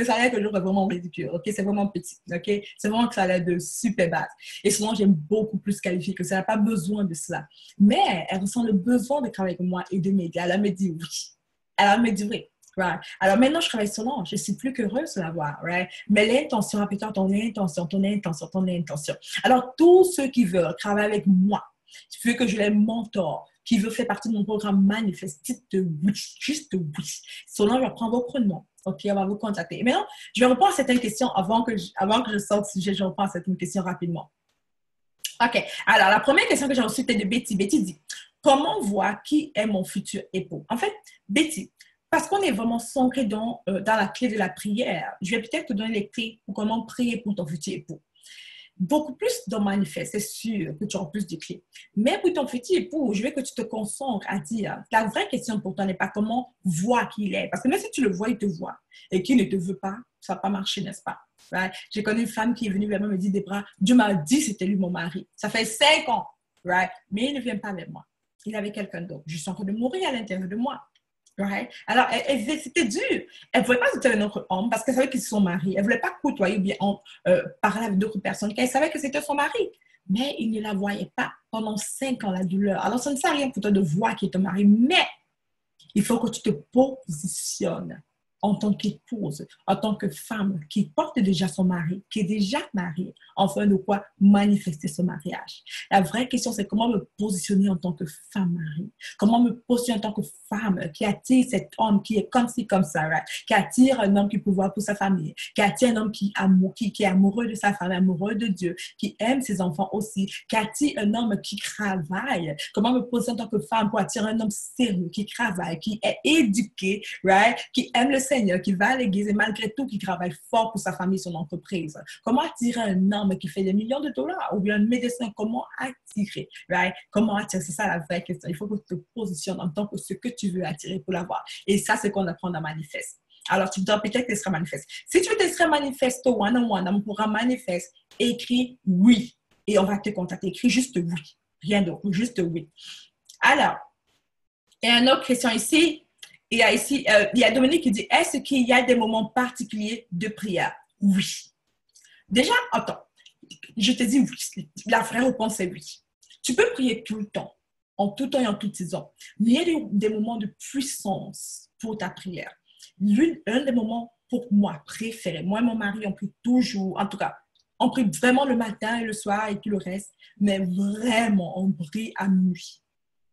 salaire que je l'offre est vraiment ridicule, ok? C'est vraiment petit, ok? C'est vraiment un salaire de super base. Et Solange est beaucoup plus qualifiée que ça. Elle n'a pas besoin de cela. Mais elle ressent le besoin de travailler avec moi et de m'aider. Elle me dit oui. Elle me dit oui. Right. Alors maintenant, je travaille sur Solange. Je suis plus qu'heureuse de l'avoir. Right? Mais l'intention, répétons ton intention, ton intention, ton intention. Alors, tous ceux qui veulent travailler avec moi, qui veut que je les mentor, qui veut faire partie de mon programme Manifeste, dites oui, juste oui. Solange, je prends vos pronoms. OK, on va vous contacter. Et maintenant, je vais répondre à certaines questions avant que je sorte le sujet. Je reprends à certaines questions rapidement. OK. Alors, la première question que j'ai reçue était de Betty. Betty dit, comment voir qui est mon futur époux? En fait, Betty, parce qu'on est vraiment centré dans la clé de la prière, je vais peut-être te donner les clés pour comment prier pour ton futur époux. Beaucoup plus dans Manifeste, c'est sûr que tu auras plus de clés. Mais pour ton futur époux, je veux que tu te concentres à dire, la vraie question pour toi n'est pas comment voir qui il est. Parce que même si tu le vois, il te voit. Et qu'il ne te veut pas, ça ne va pas marcher, n'est-ce pas? Right? J'ai connu une femme qui est venue vers moi et me dit, Debra, Dieu m'a dit que c'était lui mon mari. Ça fait 5 ans. Right? Mais il ne vient pas vers moi. Il avait quelqu'un d'autre. Je suis en train de mourir à l'intérieur de moi. Right? Alors, c'était dur. Elle ne voulait pas être un autre homme parce qu'elle savait qu'ils sont mariés. Elle ne voulait pas côtoyer ou bien parler avec d'autres personnes. Elle savait que c'était son mari. Mais il ne la voyait pas pendant 5 ans, la douleur. Alors, ça ne sert à rien pour toi de voir qu'il est ton mari. Mais il faut que tu te positionnes en tant qu'épouse, en tant que femme qui porte déjà son mari, qui est déjà mariée, afin de quoi manifester ce mariage. La vraie question, c'est comment me positionner en tant que femme-mari, comment me positionner en tant que femme qui attire cet homme qui est comme ci, comme ça, right? Qui attire un homme qui peut voir pour sa famille, qui attire un homme qui est amoureux de sa femme, amoureux de Dieu, qui aime ses enfants aussi, qui attire un homme qui travaille. Comment me positionner en tant que femme pour attirer un homme sérieux, qui travaille, qui est éduqué, right? Qui aime le Seigneur, qui va à l'église et malgré tout, qui travaille fort pour sa famille, son entreprise. Comment attirer un homme qui fait des millions de dollars ou bien un médecin? Comment attirer, right? Comment attirer? C'est ça la vraie question. Il faut que tu te positionnes en tant que ce que tu veux attirer pour l'avoir. Et ça, c'est qu'on apprend dans Manifeste. Alors, tu dois peut-être t'inscrire Manifeste. Si tu veux t'inscrire Manifeste one-on-one dans mon programme Manifeste, écris oui et on va te contacter. Écris juste oui. Rien d'autre, juste oui. Alors, il y a une autre question ici. Il y a Dominique qui dit, est-ce qu'il y a des moments particuliers de prière? Oui. Déjà, attends, je te dis oui. La vraie réponse est oui. Tu peux prier tout le temps, en tout temps et en toute saison. Mais il y a des moments de puissance pour ta prière. Un des moments pour moi préférés, moi et mon mari, on prie toujours, en tout cas, on prie vraiment le matin et le soir et tout le reste, mais vraiment, on prie à minuit.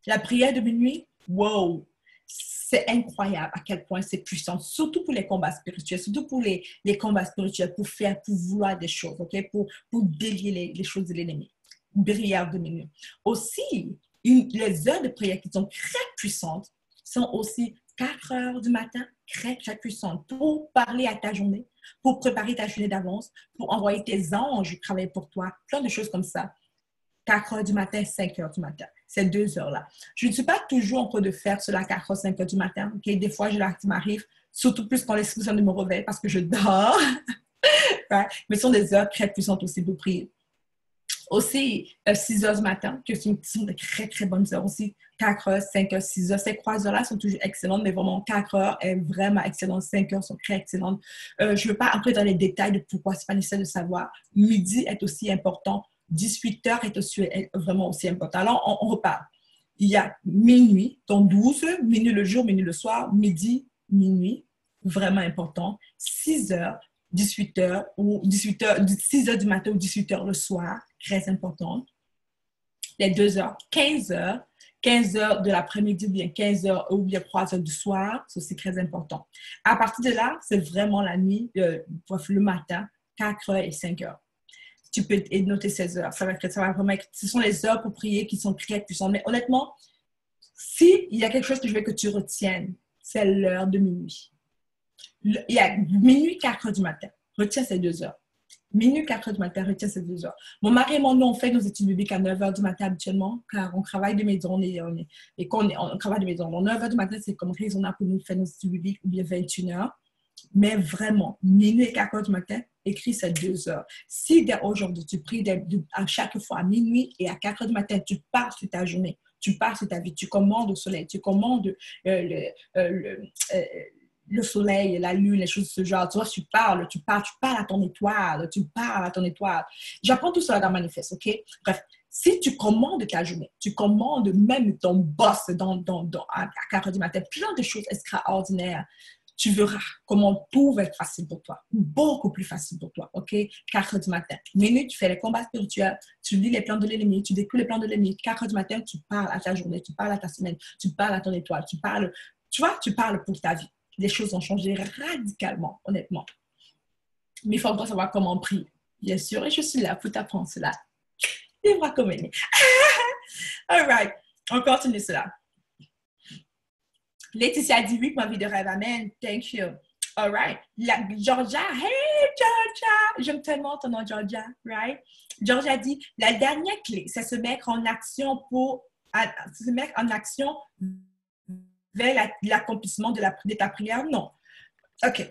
La prière de minuit, wow! C'est incroyable à quel point c'est puissant, surtout pour les combats spirituels, surtout pour les combats spirituels, pour vouloir des choses, ok? Pour délier les choses de l'ennemi. Prière de minuit. Aussi, les heures de prière qui sont très puissantes sont aussi 4 heures du matin, très, très puissantes pour parler à ta journée, pour préparer ta journée d'avance, pour envoyer tes anges travailler pour toi, plein de choses comme ça. 4 heures du matin, 5 heures du matin. Ces 2 heures-là. Je ne suis pas toujours en train de faire cela 4 heures, 5 heures du matin. Okay? Des fois, ça m'arrive, surtout plus quand l'esprit de me réveille parce que je dors. Right? Mais ce sont des heures très puissantes aussi pour prier. Aussi, 6 heures du matin, que ce sont de très, très bonnes heures aussi. 4 heures, 5 heures, 6 heures. Ces 3 heures-là sont toujours excellentes, mais vraiment 4 heures est vraiment excellente. 5 heures sont très excellentes. Je ne veux pas entrer dans les détails de pourquoi, ce n'est pas nécessaire de savoir. Midi est aussi important. 18 heures est vraiment aussi important. Alors, on repart. Il y a minuit, donc 12, minuit le jour, minuit le soir, midi, minuit, vraiment important. 6 heures, 18 heures, ou 18 heures, 6 heures du matin ou 18 heures le soir, très important. les 2 heures, 15 heures de l'après-midi ou bien 15 heures ou bien 3 heures du soir, c'est aussi très important. À partir de là, c'est vraiment la nuit, le matin, 4 heures et 5 heures. Tu peux noter 16 heures. Ça va vraiment être, ce sont les heures pour prier qui sont très puissantes. Mais honnêtement, s'il y a quelque chose que je veux que tu retiennes, c'est l'heure de minuit. Il y a minuit, 4 heures du matin. Retiens ces 2 heures. Minuit, 4 heures du matin, retiens ces 2 heures. Mon mari et moi, nous, on fait nos études bibliques à 9 heures du matin habituellement, car on travaille de maison et quand on travaille de maison. Donc, 9 heures du matin, c'est comme raisonnable pour nous faire nos études bibliques ou bien 21 heures. Mais vraiment, minuit et 4 heures du matin, écris ces 2 heures. Si dès aujourd'hui, tu pries à chaque fois à minuit et à 4 heures du matin, tu pars sur ta journée, tu pars sur ta vie, tu commandes au soleil, tu commandes le soleil, la lune, les choses de ce genre. Tu vois, tu parles à ton étoile, J'apprends tout cela dans Manifeste, OK? Bref, si tu commandes ta journée, tu commandes même ton boss à 4 heures du matin, plein de choses extraordinaires, tu verras comment tout va être facile pour toi, beaucoup plus facile pour toi, OK? 4 heures du matin. Minuit, tu fais les combats spirituels, tu lis les plans de l'ennemi, tu découvres les plans de l'ennemi. 4 heures du matin, tu parles à ta journée, tu parles à ta semaine, tu parles à ton étoile, tu parles pour ta vie. Les choses ont changé radicalement, honnêtement. Mais il faut encore savoir comment prier, bien sûr, et je suis là pour t'apprendre cela. Et moi, comme elle est. All right, on continue cela. Laetitia dit oui, ma vie de rêve. Amen. Thank you. All right. Georgia. Hey, Georgia. J'aime tellement ton nom, Georgia. Right? Georgia dit, la dernière clé, c'est se mettre en action vers l'accomplissement de ta prière. Non. OK.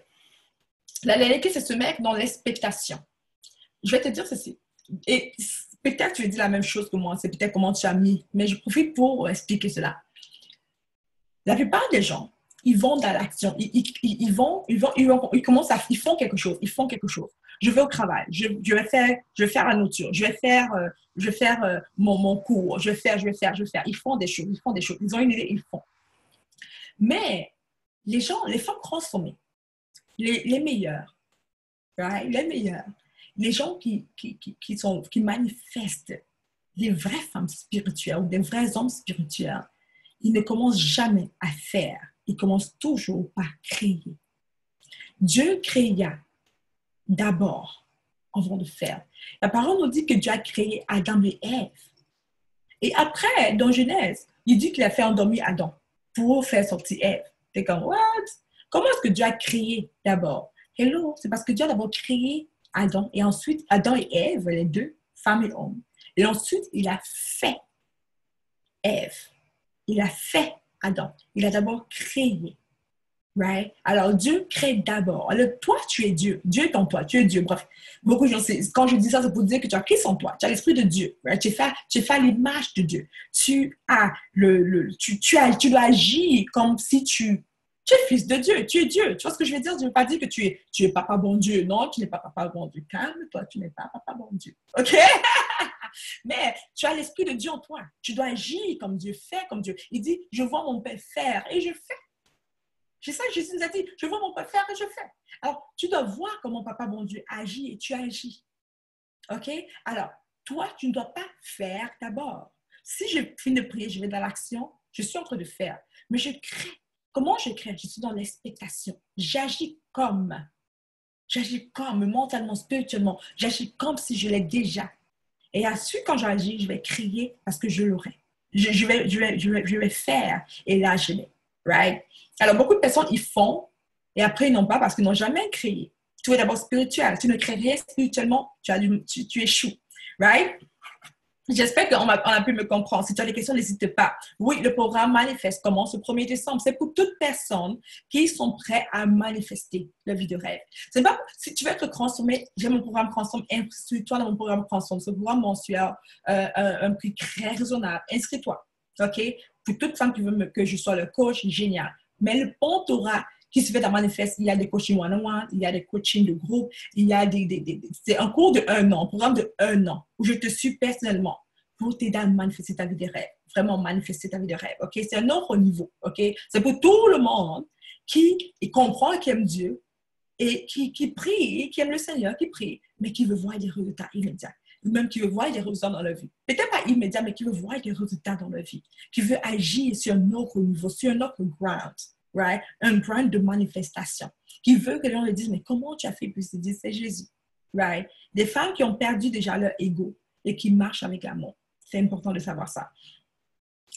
La dernière clé, c'est se mettre dans l'expectation. Je vais te dire ceci. Et peut-être tu veux dire la même chose que moi. C'est peut-être comment tu as mis. Mais je profite pour expliquer cela. La plupart des gens, ils vont dans l'action. Ils font quelque chose. Je vais au travail. Je vais faire la nourriture. Je vais faire mon cours. Je vais faire. Ils font des choses. Ils ont une idée, ils font. Mais les gens, les femmes transformées, les meilleures, right? Les meilleures, les gens qui manifestent, les vraies femmes spirituelles ou des vrais hommes spirituels, ils ne commencent jamais à faire. Ils commencent toujours par créer. Dieu créa d'abord avant de faire. La parole nous dit que Dieu a créé Adam et Ève. Et après, dans Genèse, il dit qu'il a fait endormir Adam pour faire sortir Ève. C'est comme, what? Comment est-ce que Dieu a créé d'abord? Hello, c'est parce que Dieu a d'abord créé Adam et ensuite Adam et Ève, les deux, femmes et hommes. Et ensuite, il a fait Ève. Il a fait Adam. Il a d'abord créé. Right? Alors, Dieu crée d'abord. Alors, toi, tu es Dieu. Dieu est en toi. Tu es Dieu. Bref, beaucoup de gens, quand je dis ça, c'est pour dire que tu as Christ en toi. Tu as l'esprit de Dieu. Right? Tu fais l'image de Dieu. Tu dois agir comme si tu es fils de Dieu. Tu es Dieu. Tu vois ce que je veux dire? Je ne veux pas dire que tu es papa bon Dieu. Non, tu n'es pas papa bon Dieu. Calme-toi, tu n'es pas papa bon Dieu. OK? Mais tu as l'esprit de Dieu en toi. Tu dois agir comme Dieu, faire comme Dieu. Il dit, je vois mon Père faire et je fais. C'est ça que Jésus nous a dit, je vois mon Père faire et je fais. Alors, tu dois voir comment Papa, mon Dieu, agit et tu agis. OK? Alors, toi, tu ne dois pas faire d'abord. Si je finis de prier, je vais dans l'action, je suis en train de faire. Mais je crée. Comment je crée? Je suis dans l'expectation. J'agis comme mentalement, spirituellement. J'agis comme si je l'ai déjà. Et ensuite, quand j'agis, je vais crier parce que je l'aurai. Je vais faire et là, je l'ai. Right? Alors, beaucoup de personnes, ils font et après, ils n'ont pas parce qu'ils n'ont jamais créé. Tu es d'abord spirituel. Tu ne crées rien spirituellement, tu échoues. Right? J'espère qu'on a pu me comprendre. Si tu as des questions, n'hésite pas. Oui, le programme Manifeste commence le 1er décembre. C'est pour toutes personnes qui sont prêtes à manifester la vie de rêve. C'est pas, si tu veux être transformé, j'ai mon programme Transforme, inscris-toi dans mon programme Transforme. Ce programme mensuel, un prix très raisonnable. Inscris-toi. OK? Pour toute femme qui veut que je sois le coach, génial. Mais le mentorat qui se fait dans Manifeste, il y a des coachings one-on-one, il y a des coachings de groupe, il y a c'est un cours de 1 an, un programme de 1 an, où je te suis personnellement pour t'aider à manifester ta vie de rêve. Vraiment manifester ta vie de rêve, OK? C'est un autre niveau, OK? C'est pour tout le monde qui comprend, qui aime Dieu et qui prie, qui aime le Seigneur, qui prie, mais qui veut voir des résultats immédiats. ou même qui veut voir des résultats dans leur vie. Peut-être pas immédiat, mais qui veut voir des résultats dans leur vie, qui veut agir sur un autre niveau, sur un autre ground, right? Un ground de manifestation, qui veut que les gens lui disent, mais comment tu as fait? Puis ils disent, c'est Jésus, right? Des femmes qui ont perdu déjà leur ego et qui marchent avec l'amour. C'est important de savoir ça.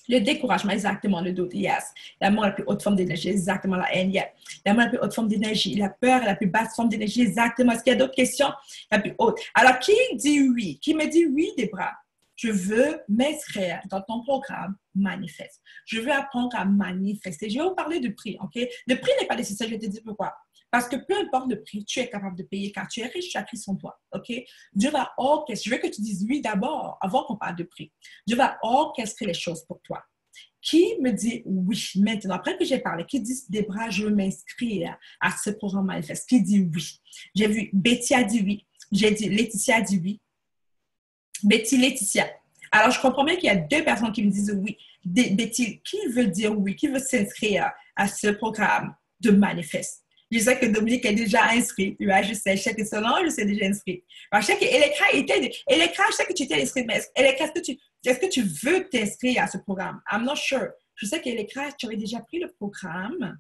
Le découragement, exactement, le doute, yes. L'amour est la plus haute forme d'énergie, exactement, la haine, yes. L'amour est la plus haute forme d'énergie. La peur est la plus basse forme d'énergie, exactement. Est-ce qu'il y a d'autres questions? La plus haute. Alors, qui dit oui? Qui me dit oui, Debra? Je veux m'inscrire dans ton programme Manifeste. Je veux apprendre à manifester. Je vais vous parler de prix, OK? Le prix n'est pas nécessaire, je vais te dire pourquoi. Parce que peu importe le prix, tu es capable de payer car tu es riche, tu as Christ en toi, OK? Dieu va orchestrer. Je veux que tu dises oui d'abord avant qu'on parle de prix. Dieu va orchestrer les choses pour toi. Qui me dit oui maintenant, après que j'ai parlé, qui dit Debra, je veux m'inscrire à ce programme Manifeste? Qui dit oui? J'ai vu Betty a dit oui. J'ai dit Laetitia a dit oui. Betty, Laetitia. Alors, je comprends bien qu'il y a deux personnes qui me disent oui. Betty, qui veut dire oui? Qui veut s'inscrire à ce programme de Manifeste? Je sais que Dominique est déjà inscrite. Je sais que Solange, je sais déjà inscrite. Je sais qu'Elekra était... Elekra, je sais que tu étais inscrite, mais Elekra, est-ce que tu veux t'inscrire à ce programme? I'm not sure. Je sais qu'Elekra, tu avais déjà pris le programme.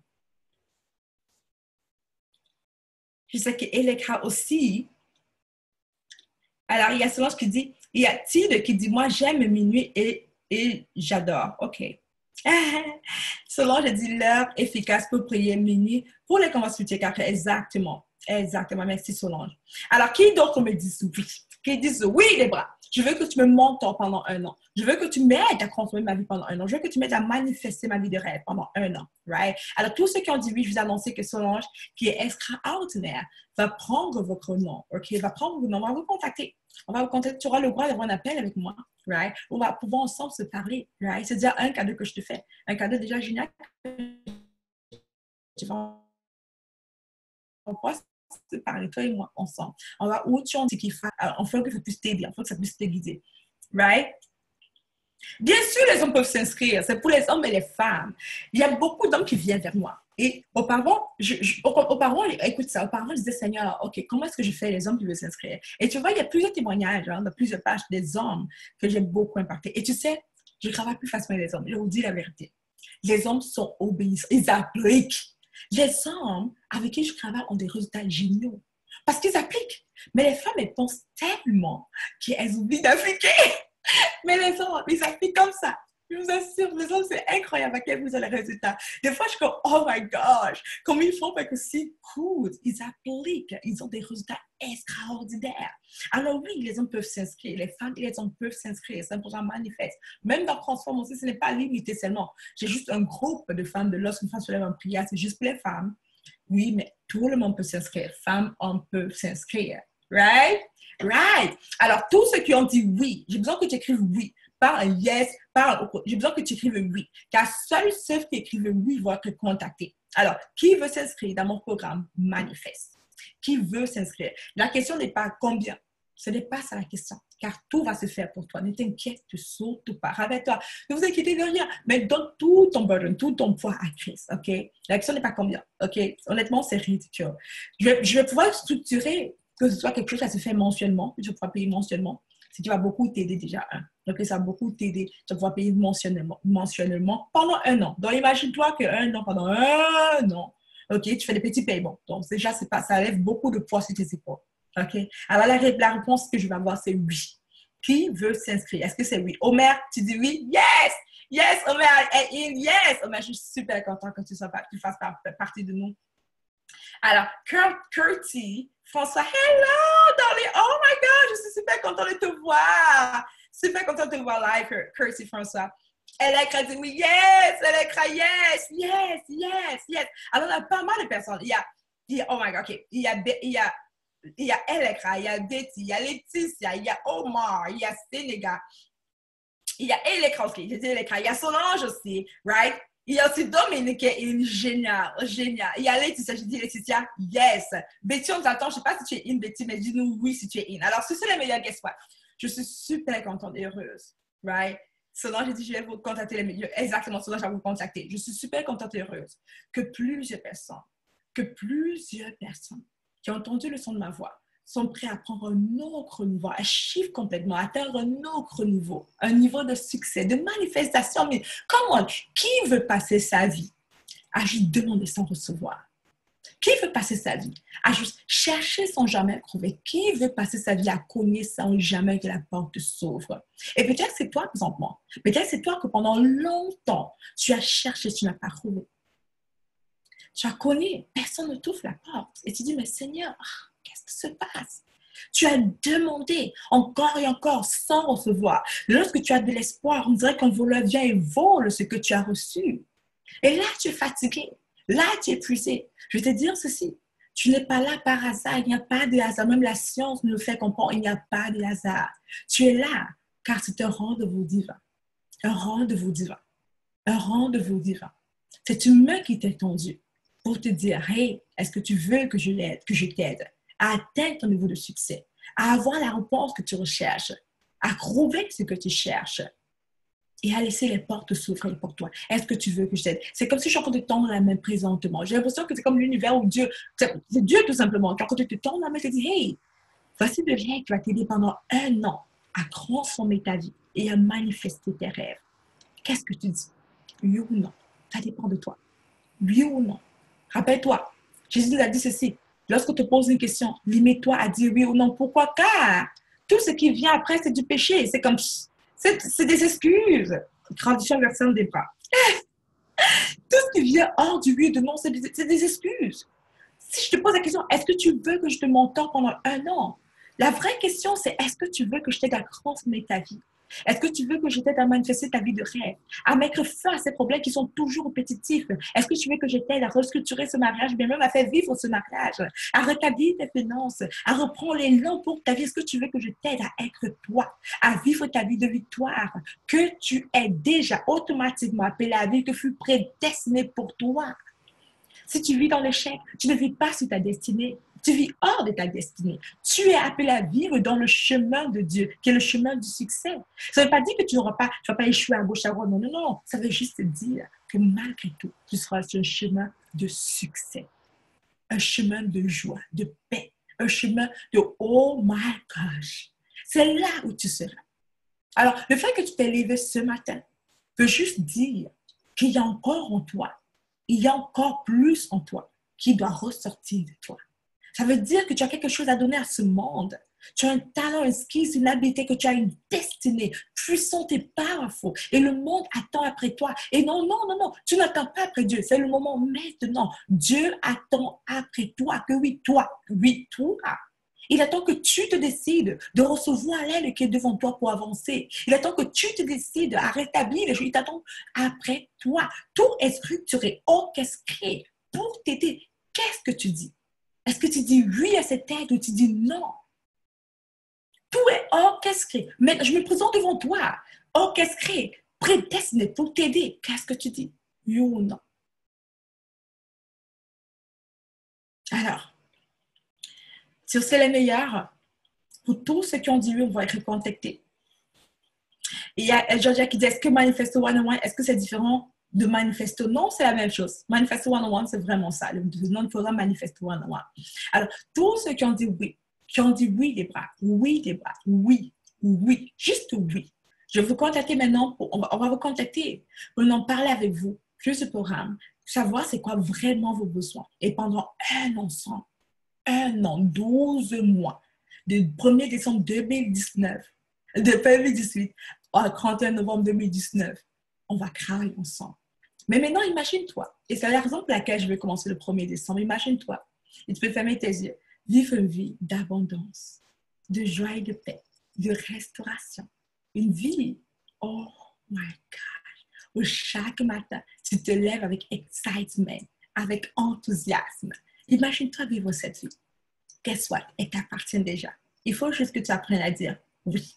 Je sais qu'Elekra aussi. Alors, il y a Solange qui dit, il y a Tide qui dit, moi, j'aime minuit et j'adore. OK. Solange dit l'heure efficace pour prier minuit pour les conventions car exactement. Exactement. Merci Solange. Alors, qui d'autre me dit oui? Qui dit oui, Debra? Je veux que tu me mentors pendant 1 an. Je veux que tu m'aides à construire ma vie pendant 1 an. Je veux que tu m'aides à manifester ma vie de rêve pendant 1 an. Right? Alors, tous ceux qui ont dit oui, je vous annonce que Solange, qui est extraordinaire, va prendre votre nom. OK? Va prendre votre nom. On va vous contacter. On va vous contacter. Tu auras le droit d'avoir un appel avec moi. Right? On va pouvoir ensemble se parler. Right? C'est déjà un cadeau que je te fais. Un cadeau déjà génial. Tu vas se parler, toi et moi, ensemble. On va où tu en dis qu'il faut, on fait que ça puisse t'aider, on fait que ça puisse te guider. Right? Bien sûr, les hommes peuvent s'inscrire. C'est pour les hommes et les femmes. Il y a beaucoup d'hommes qui viennent vers moi. Et auparavant, écoute ça, auparavant, je disais, Seigneur, OK, comment est-ce que je fais les hommes qui veulent s'inscrire? Et tu vois, il y a plusieurs témoignages, dans plusieurs pages des hommes que j'ai beaucoup impactés. Et tu sais, je travaille plus facilement les hommes. Je vous dis la vérité. Les hommes sont obéissants. Ils appliquent. Les hommes avec qui je travaille ont des résultats géniaux. Parce qu'ils appliquent. Mais les femmes, elles pensent tellement qu'elles oublient d'appliquer. Mais les hommes, ils appliquent comme ça. Je vous assure, les hommes, c'est incroyable à quel point ils ont les résultats. Des fois, je suis comme, oh my gosh, comment ils font parce que c'est cool. Ils appliquent. Ils ont des résultats extraordinaires. Alors oui, les hommes peuvent s'inscrire. Les femmes et les hommes peuvent s'inscrire. C'est un programme manifeste. Même dans Transforme aussi, ce n'est pas limité seulement. J'ai juste un groupe de femmes de lorsqu'une femme se lève en prière, c'est juste pour les femmes. Oui, mais tout le monde peut s'inscrire. Femmes, hommes peuvent s'inscrire. Right? Right. Alors, tous ceux qui ont dit oui, j'ai besoin que tu écrives oui. Pas un yes, j'ai besoin que tu écrives oui. Car seuls ceux qui écrivent oui vont te contacter. Alors, qui veut s'inscrire dans mon programme Manifeste? Qui veut s'inscrire? La question n'est pas combien. Ce n'est pas ça la question. Car tout va se faire pour toi. Ne t'inquiète surtout pas. Rappelle-toi, ne vous inquiétez de rien. Mais donne tout ton burden, tout ton poids à Christ. OK? La question n'est pas combien. OK? Honnêtement, c'est ridicule. Je vais pouvoir structurer que ce soit quelque chose qui se fait mensuellement, que tu vas payer mensuellement. Si tu vas beaucoup t'aider déjà, donc ça va beaucoup t'aider, tu vas pouvoir payer mensuellement pendant 1 an. Donc, imagine-toi pendant 1 an, OK, tu fais des petits paiements. Donc, déjà, ça lève beaucoup de poids sur tes épaules. OK? Alors, la réponse que je vais avoir, c'est oui. Qui veut s'inscrire? Est-ce que c'est oui? Omer, tu dis oui? Yes! Yes, Omer est in. Yes! Omer, je suis super content que tu fasses partie de nous. Alors, Curti, François, hello, darling. Oh my God, je suis super contente de te voir. Super contente de te voir live, Curti, François. Elle a écrit oui, yes, elle a écrit yes, yes, yes, yes. Alors, il y a pas mal de personnes. Il y a oh my God, OK. Il y a Elekra, il y a Betty, il y a Laetitia, il y a Omar, il y a Sénégal. Il y a Elekra aussi, il y a Solange aussi, right? Il y a aussi Dominique qui est génial, génial. Il y a Laetitia, j'ai dit Laetitia, yes. Betty, on t'attend, je ne sais pas si tu es in, Betty, mais dis-nous oui si tu es in. Alors, ce sont les meilleurs, guess what? Je suis super contente et heureuse, right? Solange, j'ai dit, je vais vous contacter les meilleurs. Exactement, Solange, je vais vous contacter. Je suis super contente et heureuse que plusieurs personnes qui ont entendu le son de ma voix sont prêts à prendre un autre niveau, à chiffre complètement, à atteindre un autre niveau, un niveau de succès, de manifestation. Mais comment? Qui veut passer sa vie à juste demander sans recevoir? Qui veut passer sa vie à juste chercher sans jamais trouver? Qui veut passer sa vie à cogner sans jamais que la porte s'ouvre? Et peut-être c'est toi présentement. Peut-être c'est toi que pendant longtemps, tu as cherché, tu n'as pas trouvé. Tu as cogné, personne ne t'ouvre la porte. Et tu dis, mais Seigneur, qu'est-ce qui se passe? Tu as demandé encore et encore sans recevoir. Lorsque tu as de l'espoir, on dirait qu'un voleur vient et vole ce que tu as reçu. Et là, tu es fatigué. Là, tu es épuisé. Je vais te dire ceci. Tu n'es pas là par hasard. Il n'y a pas de hasard. Même la science nous le fait comprendre. Il n'y a pas de hasard. Tu es là car c'est un rendez-vous divin. Un rendez-vous divin. Un rendez-vous divin. C'est une main qui t'est tendue pour te dire, hey, est-ce que tu veux que je t'aide à atteindre ton niveau de succès, à avoir la réponse que tu recherches, à trouver ce que tu cherches et à laisser les portes s'ouvrir pour toi. Est-ce que tu veux que je t'aide? C'est comme si je suis en train de te tendre la main présentement. J'ai l'impression que c'est comme l'univers où Dieu, c'est Dieu tout simplement. Quand tu te tends la main, je te dis, hey, voici le lien qui va t'aider pendant 1 an à transformer ta vie et à manifester tes rêves. Qu'est-ce que tu dis? Oui ou non? Ça dépend de toi. Oui ou non? Rappelle-toi, Jésus nous a dit ceci. Lorsque tu te poses une question, limite-toi à dire oui ou non. Pourquoi? Car tout ce qui vient après, c'est du péché. C'est comme, c'est des excuses. Traduction version des bras. Tout ce qui vient hors du oui ou de non, c'est des excuses. Si je te pose la question, est-ce que tu veux que je te mentor pendant 1 an? La vraie question, c'est est-ce que tu veux que je t'aide à transformer ta vie? Est-ce que tu veux que je t'aide à manifester ta vie de rêve? À mettre fin à ces problèmes qui sont toujours répétitifs? Est-ce que tu veux que je t'aide à restructurer ce mariage, bien même à faire vivre ce mariage, à rétablir tes finances, à reprendre l'élan pour ta vie? Est-ce que tu veux que je t'aide à être toi, à vivre ta vie de victoire, que tu es déjà automatiquement appelé à vivre, que fut prédestiné pour toi? Si tu vis dans l'échec, tu ne vis pas sur ta destinée. Tu vis hors de ta destinée. Tu es appelé à vivre dans le chemin de Dieu, qui est le chemin du succès. Ça ne veut pas dire que tu ne vas pas échouer à gauche, à droite. Non, non, non. Ça veut juste dire que malgré tout, tu seras sur un chemin de succès. Un chemin de joie, de paix. Un chemin de oh my gosh. C'est là où tu seras. Alors, le fait que tu t'es levé ce matin veut juste dire qu'il y a encore en toi, il y a encore plus en toi qui doit ressortir de toi. Ça veut dire que tu as quelque chose à donner à ce monde. Tu as un talent, un skill, une habilité, que tu as une destinée puissante et powerful. Et le monde attend après toi. Et non, non, non, non, tu n'attends pas après Dieu. C'est le moment maintenant. Dieu attend après toi. Que oui, toi. Oui, toi. Il attend que tu te décides de recevoir l'aide qui est devant toi pour avancer. Il attend que tu te décides à rétablir les choses. Il t'attend après toi. Tout est structuré, orchestré pour t'aider. Qu'est-ce que tu dis? Est-ce que tu dis oui à cette aide ou tu dis non? Tout est orchestré. Mais je me présente devant toi, orchestré, prédestiné pour t'aider. Qu'est-ce que tu dis? Oui ou non? Alors, sur C'est les meilleurs, pour tous ceux qui ont dit oui, on va être contactés. Et il y a Georgia qui dit, est-ce que Manifesto One-on-One, est-ce que c'est différent de Manifesto? Non, c'est la même chose. Manifesto One-on-One, c'est vraiment ça. Le nom du programme Manifesto One-on-One. Alors, tous ceux qui ont dit oui les bras, oui, juste oui. Je vais vous contacter maintenant, on va vous contacter pour en parler avec vous sur ce programme, savoir c'est quoi vraiment vos besoins. Et pendant 1 an, 12 mois, du 1er décembre 2019, de 2018 au 31 novembre 2019, on va travailler ensemble. Mais maintenant, imagine-toi, et c'est la raison pour laquelle je vais commencer le 1er décembre, imagine-toi, et tu peux fermer tes yeux, vivre une vie d'abondance, de joie et de paix, de restauration, une vie, oh my God, où chaque matin, tu te lèves avec excitement, avec enthousiasme. Imagine-toi vivre cette vie. Guess what? Elle t'appartient déjà. Il faut juste que tu apprennes à dire oui.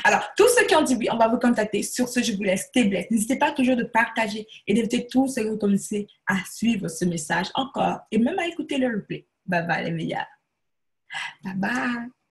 Alors, tous ceux qui ont dit oui, on va vous contacter. Sur ce, je vous laisse. Stay blessed. N'hésitez pas toujours de partager et d'inviter tous ceux qui ont commencé à suivre ce message encore et même à écouter le replay. Bye bye les meilleurs. Bye bye.